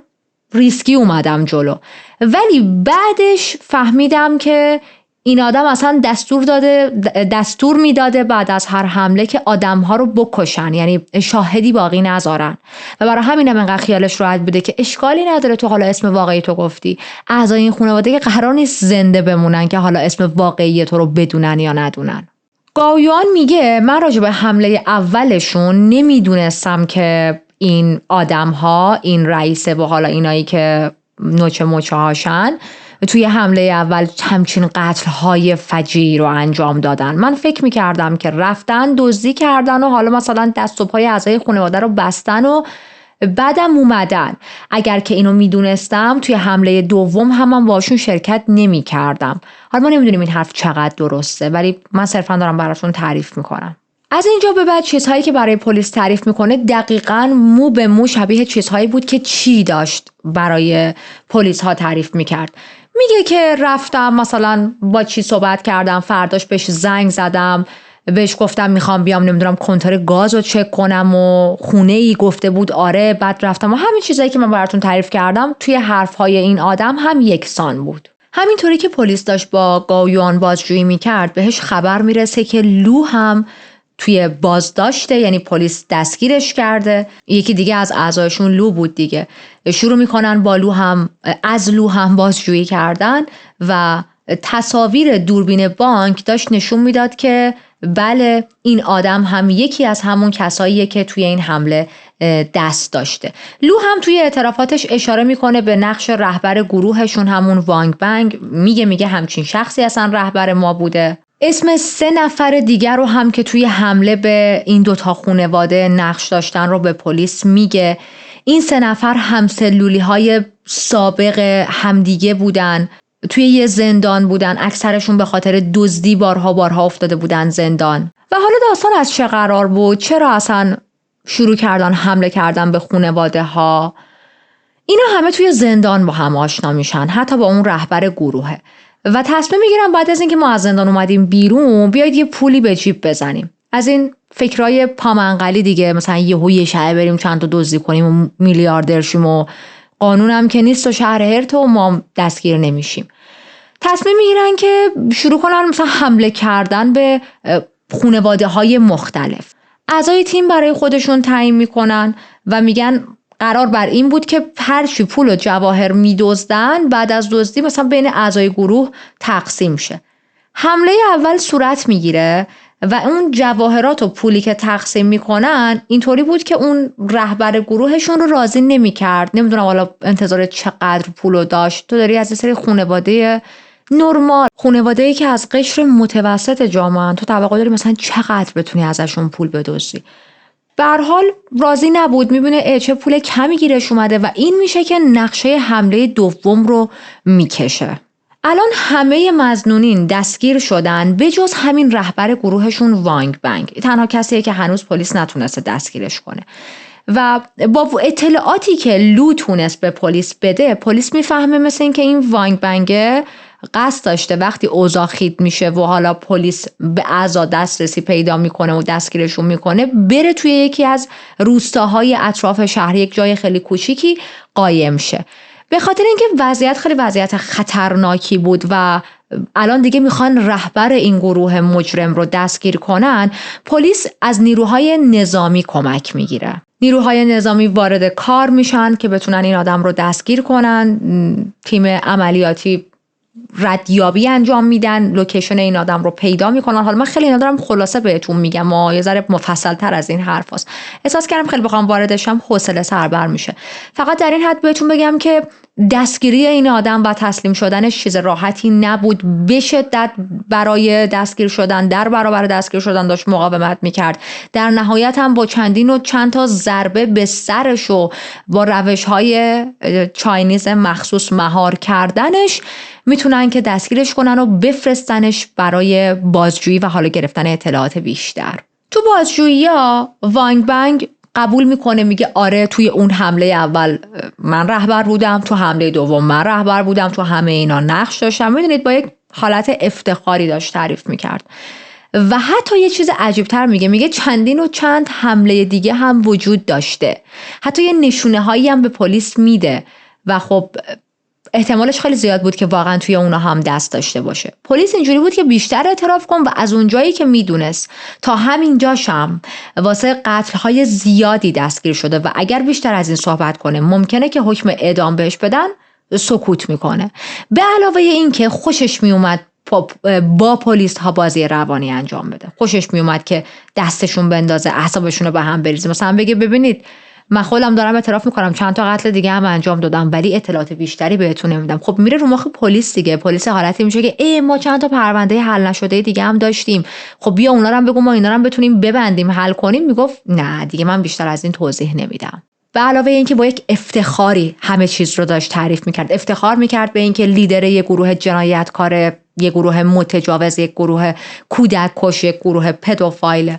ریسکی اومدم جلو، ولی بعدش فهمیدم که این آدم اصلا دستور میداده بعد از هر حمله که آدمها رو بکشن، یعنی شاهدی باقی نذارن و برای همینم انقدر خیالش راحت بوده که اشکالی نداره تو حالا اسم واقعی تو گفتی، اعضای این خانواده که قرار نیست زنده بمونن که حالا اسم واقعی تو رو بدونن یا ندونن. گاویوان میگه من راجع به حمله اولشون نمیدونستم که این آدم‌ها، این رئیسه و حالا اینایی که نوچه موچه هاشن توی حمله اول همچین قتل‌های فجیعی رو انجام دادن. من فکر میکردم که رفتن دزدی کردن و حالا مثلا دست و پای اعضای خانواده رو بستن و بعدم اومدن. اگر که اینو میدونستم توی حمله دوم هم باشون شرکت نمی کردم. حالا ما نمیدونیم این حرف چقدر درسته، ولی من صرفا دارم براتون تعریف میکنم. از اینجا به بعد چیزهایی که برای پلیس تعریف میکنه دقیقاً مو به مو شبیه چیزهایی بود که چی داشت برای پلیس ها تعریف میکرد. میگه که رفتم مثلا با چی صحبت کردم، فرداش بهش زنگ زدم، بهش گفتم میخوام بیام نمیدونم کنتور گاز رو چک کنم و خونه ای گفته بود آره، بعد رفتم و همین چیزایی که من براتون تعریف کردم توی حرفهای این آدم هم یکسان بود. همینطوری که پلیس داشت با گاویوان بازجویی میکرد بهش خبر میرسه که لو هم توی بازداشته، یعنی پلیس دستگیرش کرده. یکی دیگه از اعضایشون لو بود دیگه. شروع میکنن با از لو هم بازجویی کردن و تصاویر دوربین بانک داشت نشون میداد که بله این آدم هم یکی از همون کساییه که توی این حمله دست داشته. لو هم توی اعترافاتش اشاره میکنه به نقش رهبر گروهشون، همون وانگ بنگ، میگه همچین شخصی اصلا رهبر ما بوده. اسم 3 نفر دیگر رو هم که توی حمله به این دوتا خانواده نقش داشتن رو به پلیس میگه. این 3 نفر همسلولی های سابق همدیگه بودن، توی یه زندان بودن، اکثرشون به خاطر دزدی بارها افتاده بودن زندان. و حالا داستان از چه قرار بود؟ چرا اصلا شروع کردن حمله کردن به خانواده ها؟ اینا همه توی زندان با هم آشنا میشن، حتی با اون رهبر گروهه، و تصمیم میگیرن بعد از اینکه ما از زندان اومدیم بیرون بیاید یه پولی به جیب بزنیم. از این فکرای پامنقلی دیگه، مثلا یه شهر بریم چند تا دزدی کنیم و میلیاردر شیم و قانونم که نیست و شهر هرت و ما دستگیر نمیشیم. تصمیم میگیرن که شروع کنن مثلا حمله کردن به خانواده های مختلف. اعضای تیم برای خودشون تعیین میکنن و میگن قرار بر این بود که هر چی پول و جواهر میدزدن بعد از دزدی مثلا بین اعضای گروه تقسیم شه. حمله اول صورت میگیره و اون جواهرات و پولی که تقسیم میکنن اینطوری بود که اون رهبر گروهشون رو راضی نمیکرد. نمیدونم حالا انتظار چقدر پولو داشت. تو داری از یه سری خانواده نرمال، خانواده‌ای که از قشر متوسط جامعه، تو توقع داری مثلا چقدر بتونی ازشون پول بدزدی؟ به هر حال راضی نبود، میبینه چه پول کمی گیرش اومده و این میشه که نقشه حمله دوم رو میکشه. الان همه مظنونین دستگیر شدن به جز همین رهبر گروهشون وانگ بنگ، تنها کسیه که هنوز پلیس نتونسته دستگیرش کنه. و با اطلاعاتی که لو تونست به پلیس بده، پلیس میفهمه مثل این که این وانگ بنگه قصد داشته وقتی اوضاع خیت میشه و حالا پلیس به اعضا دسترسی پیدا میکنه و دستگیرشون میکنه، بره توی یکی از روستاهای اطراف شهر، یک جای خیلی کوچیکی قایم شه. به خاطر اینکه وضعیت خیلی وضعیت خطرناکی بود و الان دیگه میخوان رهبر این گروه مجرم رو دستگیر کنن، پلیس از نیروهای نظامی کمک میگیره. نیروهای نظامی وارد کار میشن که بتونن این آدم رو دستگیر کنن. تیم عملیاتی ردیابی انجام میدن، لوکیشن این آدم رو پیدا میکنن. حالا من خیلی اینا دارم خلاصه بهتون میگم و یه ذره مفصل تر از این حرف هست. احساس کردم خیلی بخوام واردشم حوصله سربر میشه. فقط در این حد بهتون بگم که دستگیری این آدم و تسلیم شدنش چیز راحتی نبود. به شدت برای دستگیر شدن، در برابر دستگیر شدن داشت مقاومت میکرد. در نهایت هم با چندین و چند تا ضربه به سرش و با روش‌های چاینیز مخصوص مهار کردنش میتونن که دستگیرش کنن و بفرستنش برای بازجویی و حالا گرفتن اطلاعات بیشتر. تو بازجویی‌ها وانگ بنگ قبول میکنه، میگه آره توی اون حمله اول من رهبر بودم، تو حمله دوم من رهبر بودم، تو همه اینا نقش داشتم. میدونید با یک حالت افتخاری داشت تعریف میکرد. و حتی یه چیز عجیبتر میگه چندین و چند حمله دیگه هم وجود داشته. حتی یه نشونه هایی هم به پلیس میده و خب احتمالش خیلی زیاد بود که واقعا توی اونا هم دست داشته باشه. پلیس اینجوری بود که بیشتر اعتراف کن و از اونجایی که میدونست تا همین جاشم واسه قتل‌های زیادی دستگیر شده و اگر بیشتر از این صحبت کنه ممکنه که حکم اعدام بهش بدن، سکوت میکنه. به علاوه این که خوشش میومد با پلیس ها بازی روانی انجام بده. خوشش میومد که دستشون بندازه، اعصابشون رو به هم بریزه. مثلا بگه ببینید من خودم دارم اعتراف میکنم چند تا قتل دیگه هم انجام دادم ولی اطلاعات بیشتری بهتون نمیدم. خب میره رو مخ پلیس دیگه. پلیس حالتی میشه که ما چند تا پرونده حل نشده دیگه هم داشتیم، خب بیا اونا رو هم بگو ما اینا رو هم بتونیم ببندیم حل کنیم. میگفت نه دیگه من بیشتر از این توضیح نمیدم. به علاوه اینکه با یک افتخاری همه چیز رو داشت تعریف میکرد. افتخار میکرد به اینکه لیدر یک گروه جنایتکار، یک گروه متجاوز، یک گروه کودک کش، یک گروه پدوفایل.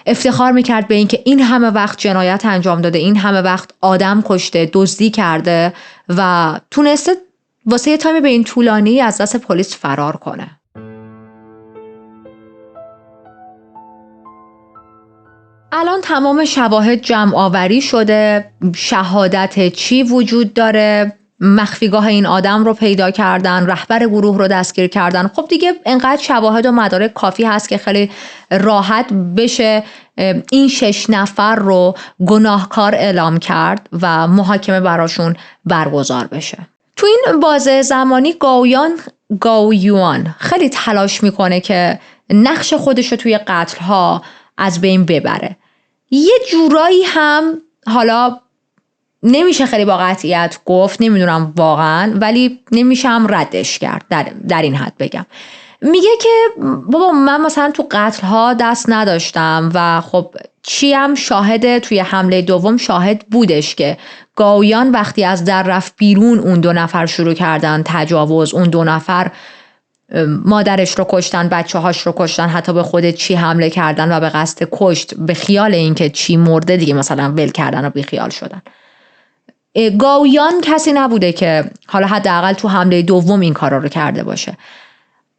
افتخار میکرد به اینکه این همه وقت جنایت انجام داده، این همه وقت آدم کشته، دزدی کرده و تونسته واسه یه تایم به این طولانی از دست پلیس فرار کنه. الان تمام شواهد جمع آوری شده، شهادت چی وجود داره، مخفیگاه این آدم رو پیدا کردن، رهبر گروه رو دستگیر کردن. خب دیگه انقدر شواهد و مدارک کافی هست که خیلی راحت بشه این 6 نفر رو گناهکار اعلام کرد و محاکمه براشون برگزار بشه. تو این بازه زمانی گاویوان خیلی تلاش میکنه که نقش خودش رو توی قتل‌ها از بین ببره. یه جورایی هم حالا نمیشه خیلی با قطعیت گفت، نمیدونم واقعا، ولی نمیشه هم ردش کرد. در این حد بگم میگه که بابا من مثلا تو قتل ها دست نداشتم و خب چی هم شاهد توی حمله دوم شاهد بودش که گاویان وقتی از در رفت بیرون اون 2 نفر شروع کردن تجاوز، اون 2 نفر مادرش رو کشتن، بچه هاش رو کشتن، حتی به خود چی حمله کردن و به قصد کشت، به خیال اینکه چی مرده دیگه مثلا ول کردن و بی خیال شدن. گاویان کسی نبوده که حالا حداقل تو حمله دوم این کارا رو کرده باشه.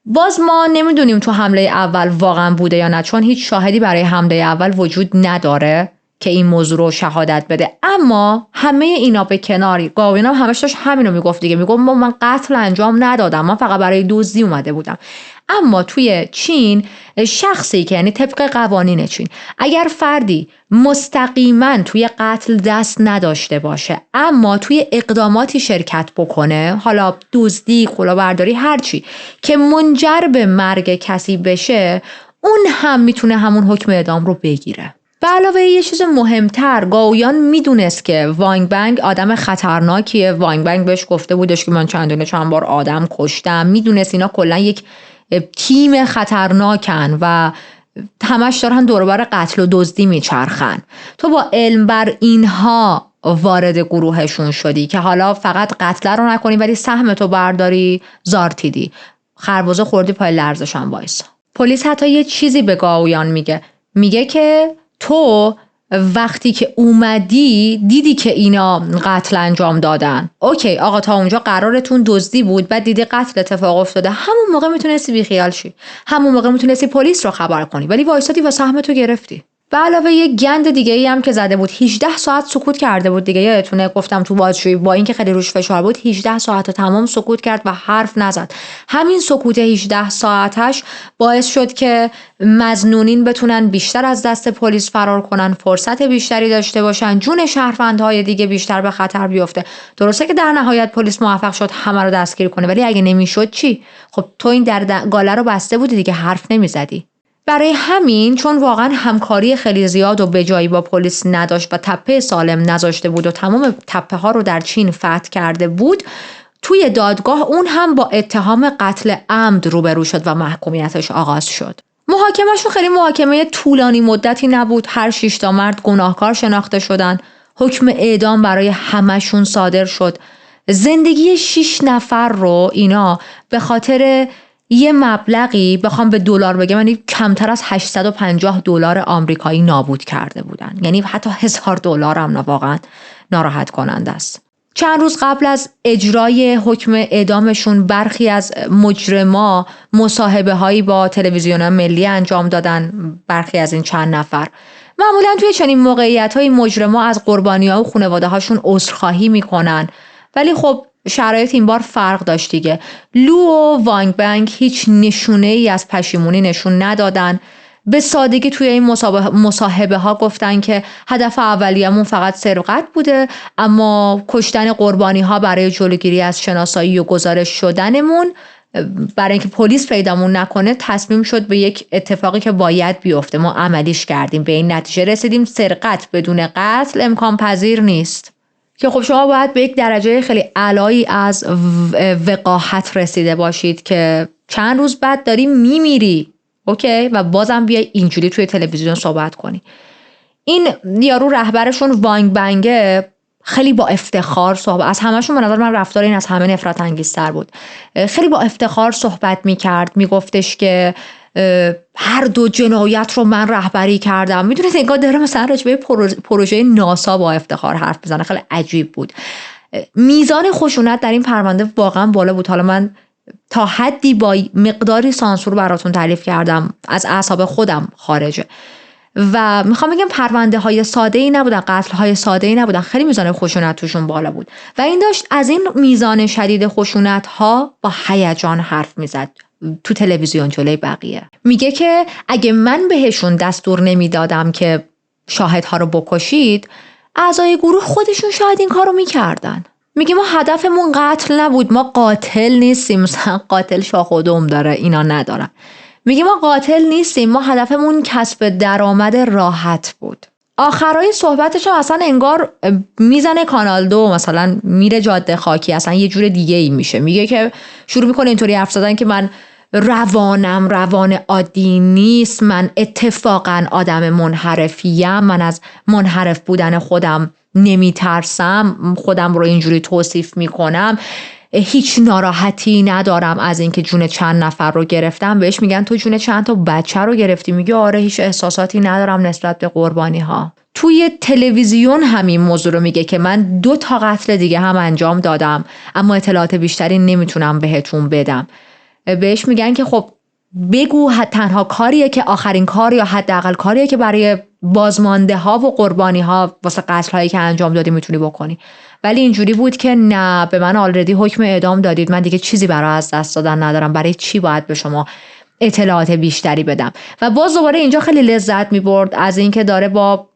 باز ما نمیدونیم تو حمله اول واقعا بوده یا نه، چون هیچ شاهدی برای حمله اول وجود نداره که این موضوع رو شهادت بده. اما همه اینا به کناری، گاویان هم همش داشت همینو میگفت دیگه، میگفت من قتل انجام ندادم، من فقط برای دزدی اومده بودم. اما توی چین شخصی که یعنی طبق قوانین چین اگر فردی مستقیما توی قتل دست نداشته باشه اما توی اقداماتی شرکت بکنه، حالا دزدی، کلاهبرداری، هرچی که منجر به مرگ کسی بشه، اون هم میتونه همون حکم اعدام رو بگیره. به علاوه یه چیز مهمتر، گاویان میدونست که وانگ بنگ آدم خطرناکیه. وانگ بنگ بهش گفته بودش که من چند بار آدم کشتم. میدونست اینا کلا یک تیم خطرناکن و همش دارن دور و بر قتل و دزدی میچرخن. تو با علم بر اینها وارد گروهشون شدی که حالا فقط قتل رو نکنی ولی سهمتو برداری، زارتیدی، خربزه خوردی پای لرزش هم وایسا. پلیس حتی یه چیزی به گاویان میگه که تو وقتی که اومدی دیدی که اینا قتل انجام دادن. اوکی آقا تا اونجا قرارتون دزدی بود، بعد دیدی قتل اتفاق افتاده، همون موقع میتونستی بیخیال شی، همون موقع میتونستی پلیس رو خبر کنی، ولی وایسادی و سهمتو گرفتی. به علاوه یه گند دیگه ای هم که زده بود، 18 ساعت سکوت کرده بود دیگه. یادتونه گفتم تو بازجویی با اینکه خیلی روش فشار بود 18 ساعت تمام سکوت کرد و حرف نزد. همین سکوت 18 ساعتش باعث شد که مظنونین بتونن بیشتر از دست پلیس فرار کنن، فرصت بیشتری داشته باشن، جون شهروندهای دیگه بیشتر به خطر بیفته. درسته که در نهایت پلیس موفق شد همه رو دستگیر کنه، ولی اگه نمیشد چی؟ خب تو این در گاله رو بسته بودی دیگه، حرف نمیزدی. برای همین چون واقعا همکاری خیلی زیاد و به جایی با پلیس نداشت و تپه سالم نذاشته بود و تمام تپه ها رو در چین فتح کرده بود، توی دادگاه اون هم با اتهام قتل عمد روبرو شد و محکومیتش آغاز شد. محاکمهشون خیلی محاکمه طولانی مدتی نبود. هر 6 تا مرد گناهکار شناخته شدن. حکم اعدام برای همشون صادر شد. زندگی 6 نفر رو اینا به خاطر یه مبلغی، بخوام به دلار بگم، یعنی کمتر از 850 دلار آمریکایی نابود کرده بودن. یعنی حتی 1000 دلار هم واقعا ناراحت کننده است. چند روز قبل از اجرای حکم اعدامشون برخی از مجرما مصاحبه هایی با تلویزیون ملی انجام دادن. برخی از این چند نفر معمولا توی چنین موقعیت های مجرما از قربانی ها و خانواده هاشون عذرخواهی میکنن، ولی خب شرایط این بار فرق داشت دیگه. لو و وانگ بنگ هیچ نشونه ای از پشیمونی نشون ندادن. به سادگی توی این مصاحبه ها گفتن که هدف اولیه‌مون فقط سرقت بوده، اما کشتن قربانی ها برای جلوگیری از شناسایی و گزارش شدنمون، برای اینکه پلیس پیدامون نکنه، تصمیم شد به یک اتفاقی که باید بیفته ما عملیش کردیم. به این نتیجه رسیدیم سرقت بدون قتل امکان پذیر نیست. که خب شما باید به یک درجه خیلی اعلایی از وقاحت رسیده باشید که چند روز بعد داری میمیری، اوکی، و بازم بیای اینجوری توی تلویزیون صحبت کنی. این یارو رهبرشون وانگ بنگه خیلی با افتخار صحبت، از همشون به نظر من رفتار این از همه نفرت انگیزتر بود. خیلی با افتخار صحبت میکرد، میگفتش که هر دو جنایت رو من رهبری کردم. میدونید انگار داره مثلا راجبه پروژه ناسا با افتخار حرف بزنه. خیلی عجیب بود. میزان خشونت در این پرونده واقعا بالا بود. حالا من تا حدی با مقداری سانسور براتون تعریف کردم، از اعصاب خودم خارجه و میخوام بگم پرونده های ساده ای نبودن، قتل های ساده ای نبودن. خیلی میزان خشونت توشون بالا بود و این داشت از این میزان شدید خشونت ها با هیجان حرف میزد تو تلویزیون جلوی بقیه. میگه که اگه من بهشون دستور نمیدادم که شاهدها رو بکشید، اعضای گروه خودشون شاید این کارو میکردن. میگه ما هدفمون قتل نبود، ما قاتل نیستیم. مثلا قاتل شاخ و دم داره، اینا ندارن. میگه ما قاتل نیستیم، ما هدفمون کسب درآمد راحت بود. آخرای صحبتش هم اصلا انگار میزنه کانال 2، مثلا میره جاده خاکی، اصلا یه جور دیگه ای میشه. میگه که شروع میکنه اینطوری حرف زدن که من روانم روان عادی نیست، من اتفاقا آدم منحرفیم، من از منحرف بودن خودم نمیترسم، خودم رو اینجوری توصیف میکنم، هیچ ناراحتی ندارم از اینکه جون چند نفر رو گرفتم. بهش میگن تو جون چند تا بچه رو گرفتی؟ میگه آره، هیچ احساساتی ندارم نسبت به قربانی ها. توی تلویزیون همین موضوع رو میگه که من 2 تا قتل دیگه هم انجام دادم، اما اطلاعات بیشتری نمیتونم بهتون بدم. بهش میگن که خب بگو تنها کاریه که آخرین کار یا حداقل کاریه که برای بازمانده ها و قربانی ها واسه قتل هایی که انجام دادی میتونی بکنی. ولی اینجوری بود که نه، به من آلردی حکم اعدام دادید، من دیگه چیزی برای از دست دادن ندارم، برای چی باید به شما اطلاعات بیشتری بدم؟ و باز دوباره اینجا خیلی لذت میبرد از اینکه داره با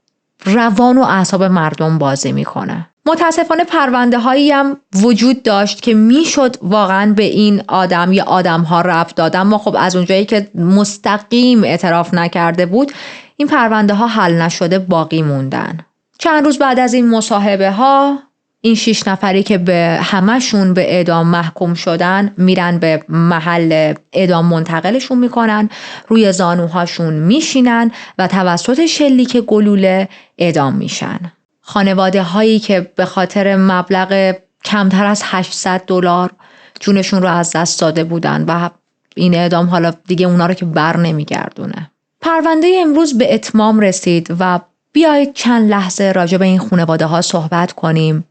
روان و اعصاب مردم بازی میکنه. متاسفانه پرونده هایی هم وجود داشت که میشد واقعا به این آدم یا آدم ها ربط دادن، اما خب از اونجایی که مستقیم اعتراف نکرده بود این پرونده ها حل نشده باقی موندن. چند روز بعد از این مصاحبه ها این 6 نفری که به همشون به اعدام محکوم شدن میرن به محل اعدام منتقلشون میکنن، روی زانوهاشون میشینن و توسط شلیک گلوله اعدام میشن. خانواده هایی که به خاطر مبلغ کمتر از 800 دلار جونشون رو از دست داده بودن و این اعدام حالا دیگه اونا رو که بر نمیگردونه. پرونده امروز به اتمام رسید و بیایید چند لحظه راجع به این خانواده ها صحبت کنیم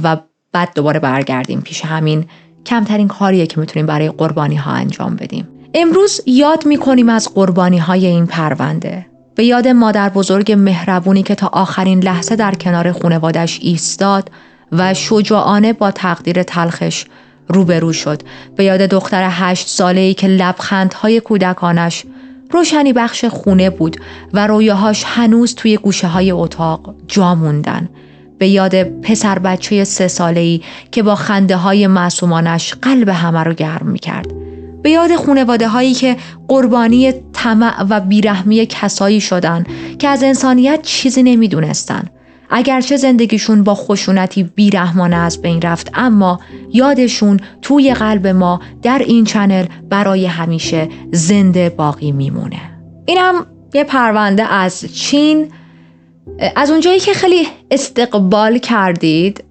و بعد دوباره برگردیم پیش همین کمترین کاریه که میتونیم برای قربانی ها انجام بدیم. امروز یاد میکنیم از قربانی های این پرونده. به یاد مادر بزرگ مهربونی که تا آخرین لحظه در کنار خانوادش ایستاد و شجاعانه با تقدیر تلخش روبرو شد. به یاد دختر 8 ساله‌ای که لبخندهای کودکانش روشنی بخش خونه بود و رویاهاش هنوز توی گوشه‌های اتاق جا موندن. به یاد پسر بچه 3 ساله‌ای که با خنده‌های معصومانش قلب همه رو گرم می‌کرد. به یاد خانواده‌هایی که قربانی طمع و بیرحمی کسایی شدن که از انسانیت چیزی نمی‌دونستن. اگرچه زندگیشون با خشونتی بیرحمانه از بین رفت، اما یادشون توی قلب ما در این چنل برای همیشه زنده باقی میمونه. اینم یه پرونده از چین، از اونجایی که خیلی استقبال کردید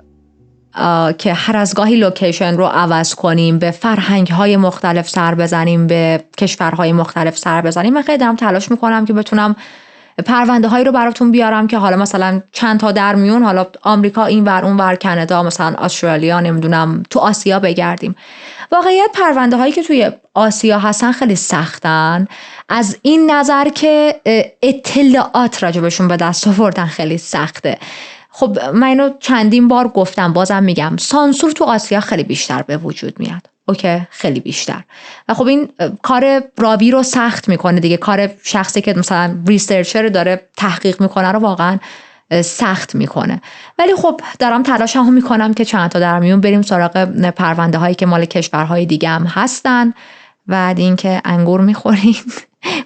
که هر از گاهی لوکیشن رو عوض کنیم، به فرهنگ‌های مختلف سر بزنیم، به کشورهای مختلف سر بزنیم. من خیلی دارم تلاش میکنم که بتونم پرونده هایی رو براتون بیارم که حالا مثلا چند تا در میون، حالا آمریکا این ور اون ور، کانادا، مثلا استرالیا، نمیدونم تو آسیا بگردیم. واقعیت پرونده هایی که توی آسیا هستن خیلی سختن، از این نظر که اطلاعات راجبشون به دست آوردن خیلی سخته. خب من اینو چندین بار گفتم، بازم میگم، سانسور تو آسیا خیلی بیشتر به وجود میاد. اوکی، خیلی بیشتر. و خب این کار راوی رو سخت میکنه دیگه، کار شخصی که مثلا ریسرچر داره تحقیق میکنه رو واقعا سخت میکنه. ولی خب دارم تلاشمو میکنم که چند تا در میون بریم سراغ پرونده هایی که مال کشورهای دیگه هم هستن. بعد اینکه انگور میخورین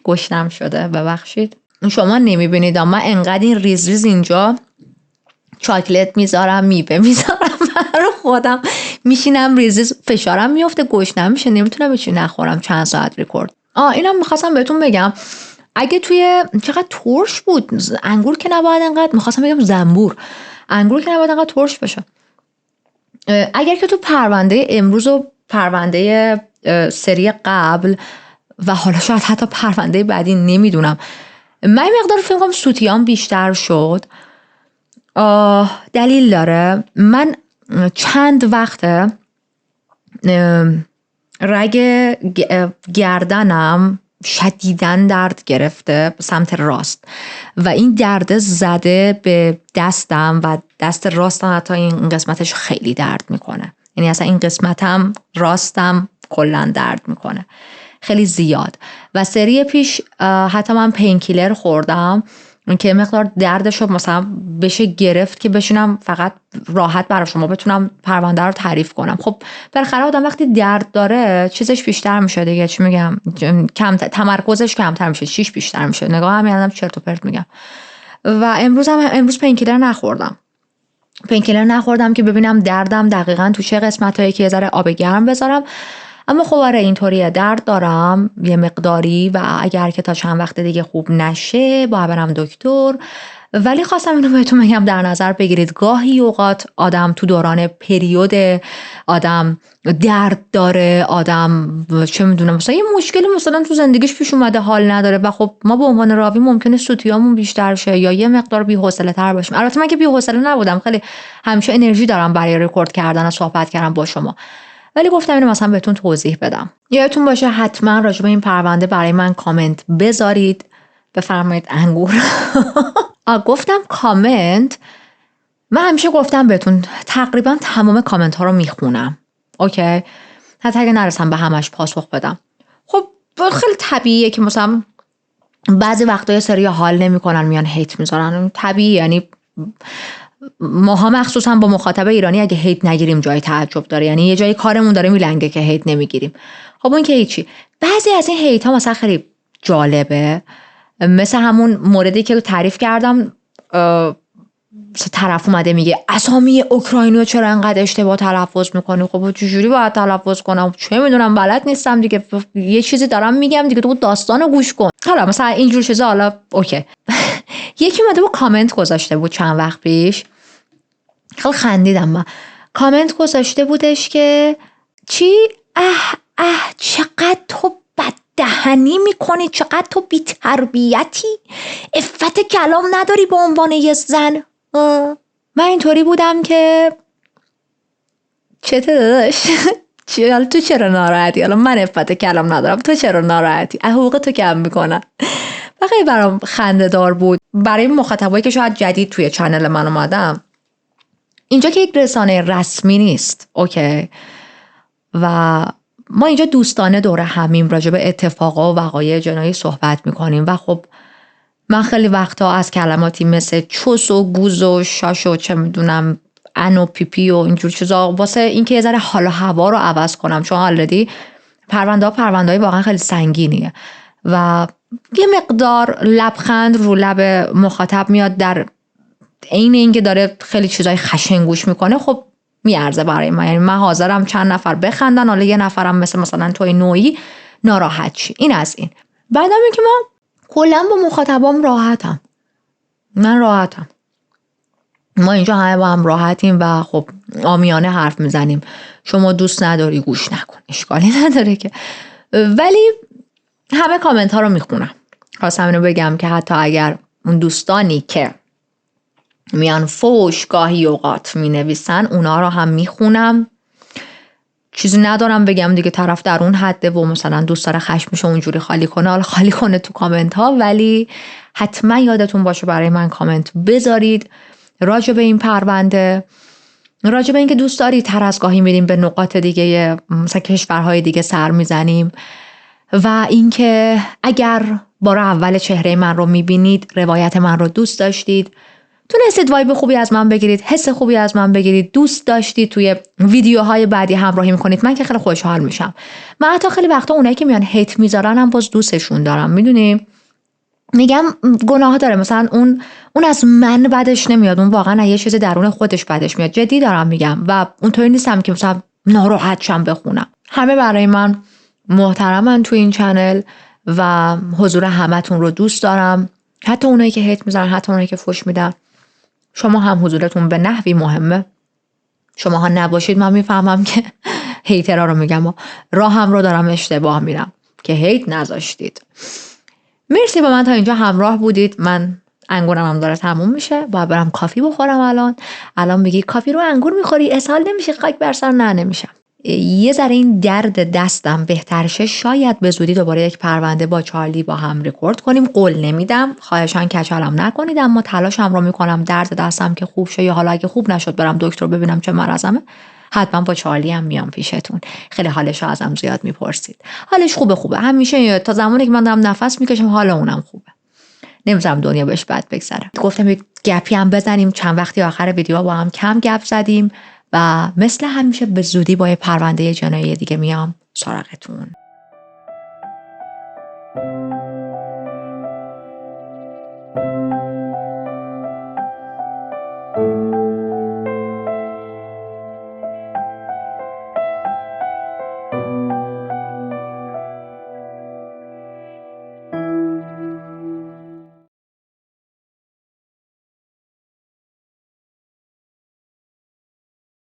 گشنم شده، ببخشید. شما نمیبینید اما انقدر این ریز ریز اینجا چاکلت میذارم، میوه میذارم برای خودم، میشینم ریزیز، فشارم میفته، گشنم میشه، نمیتونم هیچی نخورم چند ساعت ریکورد. اینم میخواستم بهتون بگم، اگه توی چقدر ترش بود انگور که نباید انقدر، میخواستم بگم زنبور، انگور که نباید انقدر ترش بشه. اگر که تو پرونده امروز و پرونده سری قبل و حالا شاید حتی پرونده بعدی، نمیدونم، من مقدار فکر کنم سوتیام بیشتر شد. دلیل داره. من چند وقته رگ گردنم شدیداً درد گرفته سمت راست و این درد زده به دستم و دست راستم حتی این قسمتش خیلی درد میکنه. یعنی اصلا این قسمتم راستم کلاً درد میکنه خیلی زیاد. و سری پیش حتی من پینکیلر خوردم که مقدار دردشو مثلا بشه گرفت که بشینم فقط راحت برای شما بتونم پرونده رو تعریف کنم. خب بالاخره آدم وقتی درد داره چیزش بیشتر میشه دیگه، چی میگم، تمرکزش کمتر میشه، چیش بیشتر میشه، نگاه هم یادم چرت و پرت میگم. و امروز پینکیلر نخوردم که ببینم دردم دقیقاً تو چه قسمتایی که یه ذره آب گرم بذارم. اما خب آره اینطوریه، درد دارم یه مقداری و اگر که تا چند وقت دیگه خوب نشه باید برم دکتر. ولی خواستم اینو بهتون بگم در نظر بگیرید، گاهی اوقات آدم تو دوران پریود آدم درد داره، آدم چه میدونم مثلا یه مشکلی مثلا تو زندگیش پیش اومده حال نداره و خب ما به عنوان راوی ممکنه سوتیامون بیشتر شه یا یه مقدار بی‌حوصله تر باشیم. البته من که بی‌حوصله نبودم، خیلی همیشه انرژی دارم برای رکورد کردن و صحبت کردن با شما، ولی گفتم اینو مثلا بهتون توضیح بدم. یادتون باشه حتما راجع به این پرونده برای من کامنت بذارید. بفرمایید انگور. گفتم کامنت، من همیشه گفتم بهتون تقریبا تمام کامنت ها رو میخونم. اوکی؟ حتی اگه نرسم به همش پاسخ بدم. خب خیلی طبیعیه که مثلا بعضی وقتا یه سری حال نمیکنن میان هیت میذارن، طبیعیه. یعنی ماها مخصوصا با مخاطب ایرانی اگه هیت نگیریم جای تعجب داره، یعنی یه جایی کارمون داره میلنگه که هیت نمیگیریم. خب اون که هیچی. بعضی از این هیت ها مثلا خیلی جالبه، مثل همون موردی که تعریف کردم، طرف اومده میگه اسامی اوکراینی چرا انقدر اشتباه تلفظ میکنی؟ خب چجوری باید تلفظ کنم؟ چه میدونم، بلد نیستم دیگه، یه چیزی دارم میگم دیگه، تو داستانو گوش کن. حالا مثلا اینجور چیزا، حالا اوکی. یکی اومده بود کامنت گذاشته بود چند وقت پیش، خیلی خندیدم. من کامنت گذاشته بودش که چی؟ چقدر تو بددهنی میکنی، چقدر تو بی‌تربیتی، عفت کلام نداری به عنوان یه زن. من اینطوری بودم که چته داداش؟ تو چرا ناراحتی؟ حالا من عفت کلام ندارم، تو چرا ناراحتی؟ حقوق تو کم میکنن. و خیلی برام خنده‌دار بود. برای مخاطبایی که شاید جدید توی چنل من اومدم، اینجا که یک رسانه رسمی نیست، اوکی؟ و ما اینجا دوستانه دور همیم راجع به اتفاقا و وقایع جنایی صحبت میکنیم و خب من خیلی وقتا از کلماتی مثل چوس و گوز و شاش و چه میدونم ان و پیپی و اینجور چیزا واسه اینکه یه ذره حال و هوا رو عوض کنم، چون آلردی پرونده‌های واقعا خیلی سنگینیه و یه مقدار لبخند رو لب مخاطب میاد در عین اینکه داره خیلی چیزای خشن گوش میکنه. خب میارزه برای من، یعنی من حاضرم چند نفر بخندن، حالا یه نفرم مثلا توی نوعی ناراحت شی. این از این. بعدم اینکه من کلا با مخاطبام راحتم. من راحتم. ما اینجا همه با هم راحتیم و خب عامیانه حرف میزنیم. شما دوست نداری گوش نکن، اشکالی نداره که. ولی همه کامنت ها رو میخونم. خواستم اینو بگم که حتی اگر اون دوستانی که میان فوش گاهی اوقات می نویسن اونا رو هم میخونم. چیزی ندارم بگم دیگه، طرف در اون حده و مثلا دوست داره خشمشو اونجوری خالی کنه، حالا خالی کنه تو کامنت ها. ولی حتما یادتون باشه برای من کامنت بذارید راجع به این پرونده، راجع به اینکه دوست دارید هر از گاهی میریم به نقاط دیگه مثلا کشورهای دیگه سر میزنیم و اینکه اگر بار اول چهره من رو میبینید روایت من رو دوست داشتید، تونستید وایب خوبی از من بگیرید، حس خوبی از من بگیرید، دوست داشتید توی ویدیوهای بعدی همراهی میکنید، من که خیلی خوشحال میشم. من حتی خیلی وقتا اونایی که میان هیت میذارن هم باز دوستشون دارم. میدونی میگم گناه داره، مثلا اون از من بدش نمیاد، اون واقعا یه چیز درون خودش بدش میاد. جدی دارم میگم و اونطوری نیستم که مثلا ناراحت شم بخونم. همه برای من محترمن تو این چنل و حضور همتون رو دوست دارم، حتی اونایی که هیت میذارن، حتی اونایی که فوش میدن. شما هم حضورتون به نحوی مهمه. شما ها نباشید من میفهمم که هیترها رو میگم و راهم رو دارم اشتباه میرم که هیت نذاشتید. مرسی با من تا اینجا همراه بودید. من انگورم هم داره تموم میشه، باید برم کافی بخورم. الان بگی کافی رو انگور میخوری اسهال نمیشه؟ خاک بر سر. نه نمیشم. یه ذره این درد دستم بهتر شه، شاید به زودی دوباره یک پرونده با چارلی با هم رکورد کنیم. قول نمیدم، خواهشاً کچلم نکنید، اما تلاشم رو میکنم درد دستم که خوب شه، یا حالا اگه خوب نشد برم دکتر ببینم چه مرضمه، حتما با چارلی هم میام پیشتون. خیلی حالش رو ازم زیاد میپرسید. حالش خوبه همیشه، تا زمانی که من دارم نفس میکشم حال اونم خوبه. نمیذارم دنیا بهش بد بگذره. گفتم یک گپی هم بزنیم. چند وقتی آخر ویدیو با هم کم گپ زدیم و مثل همیشه به زودی با یه پرونده جنایی دیگه میام سراغتون.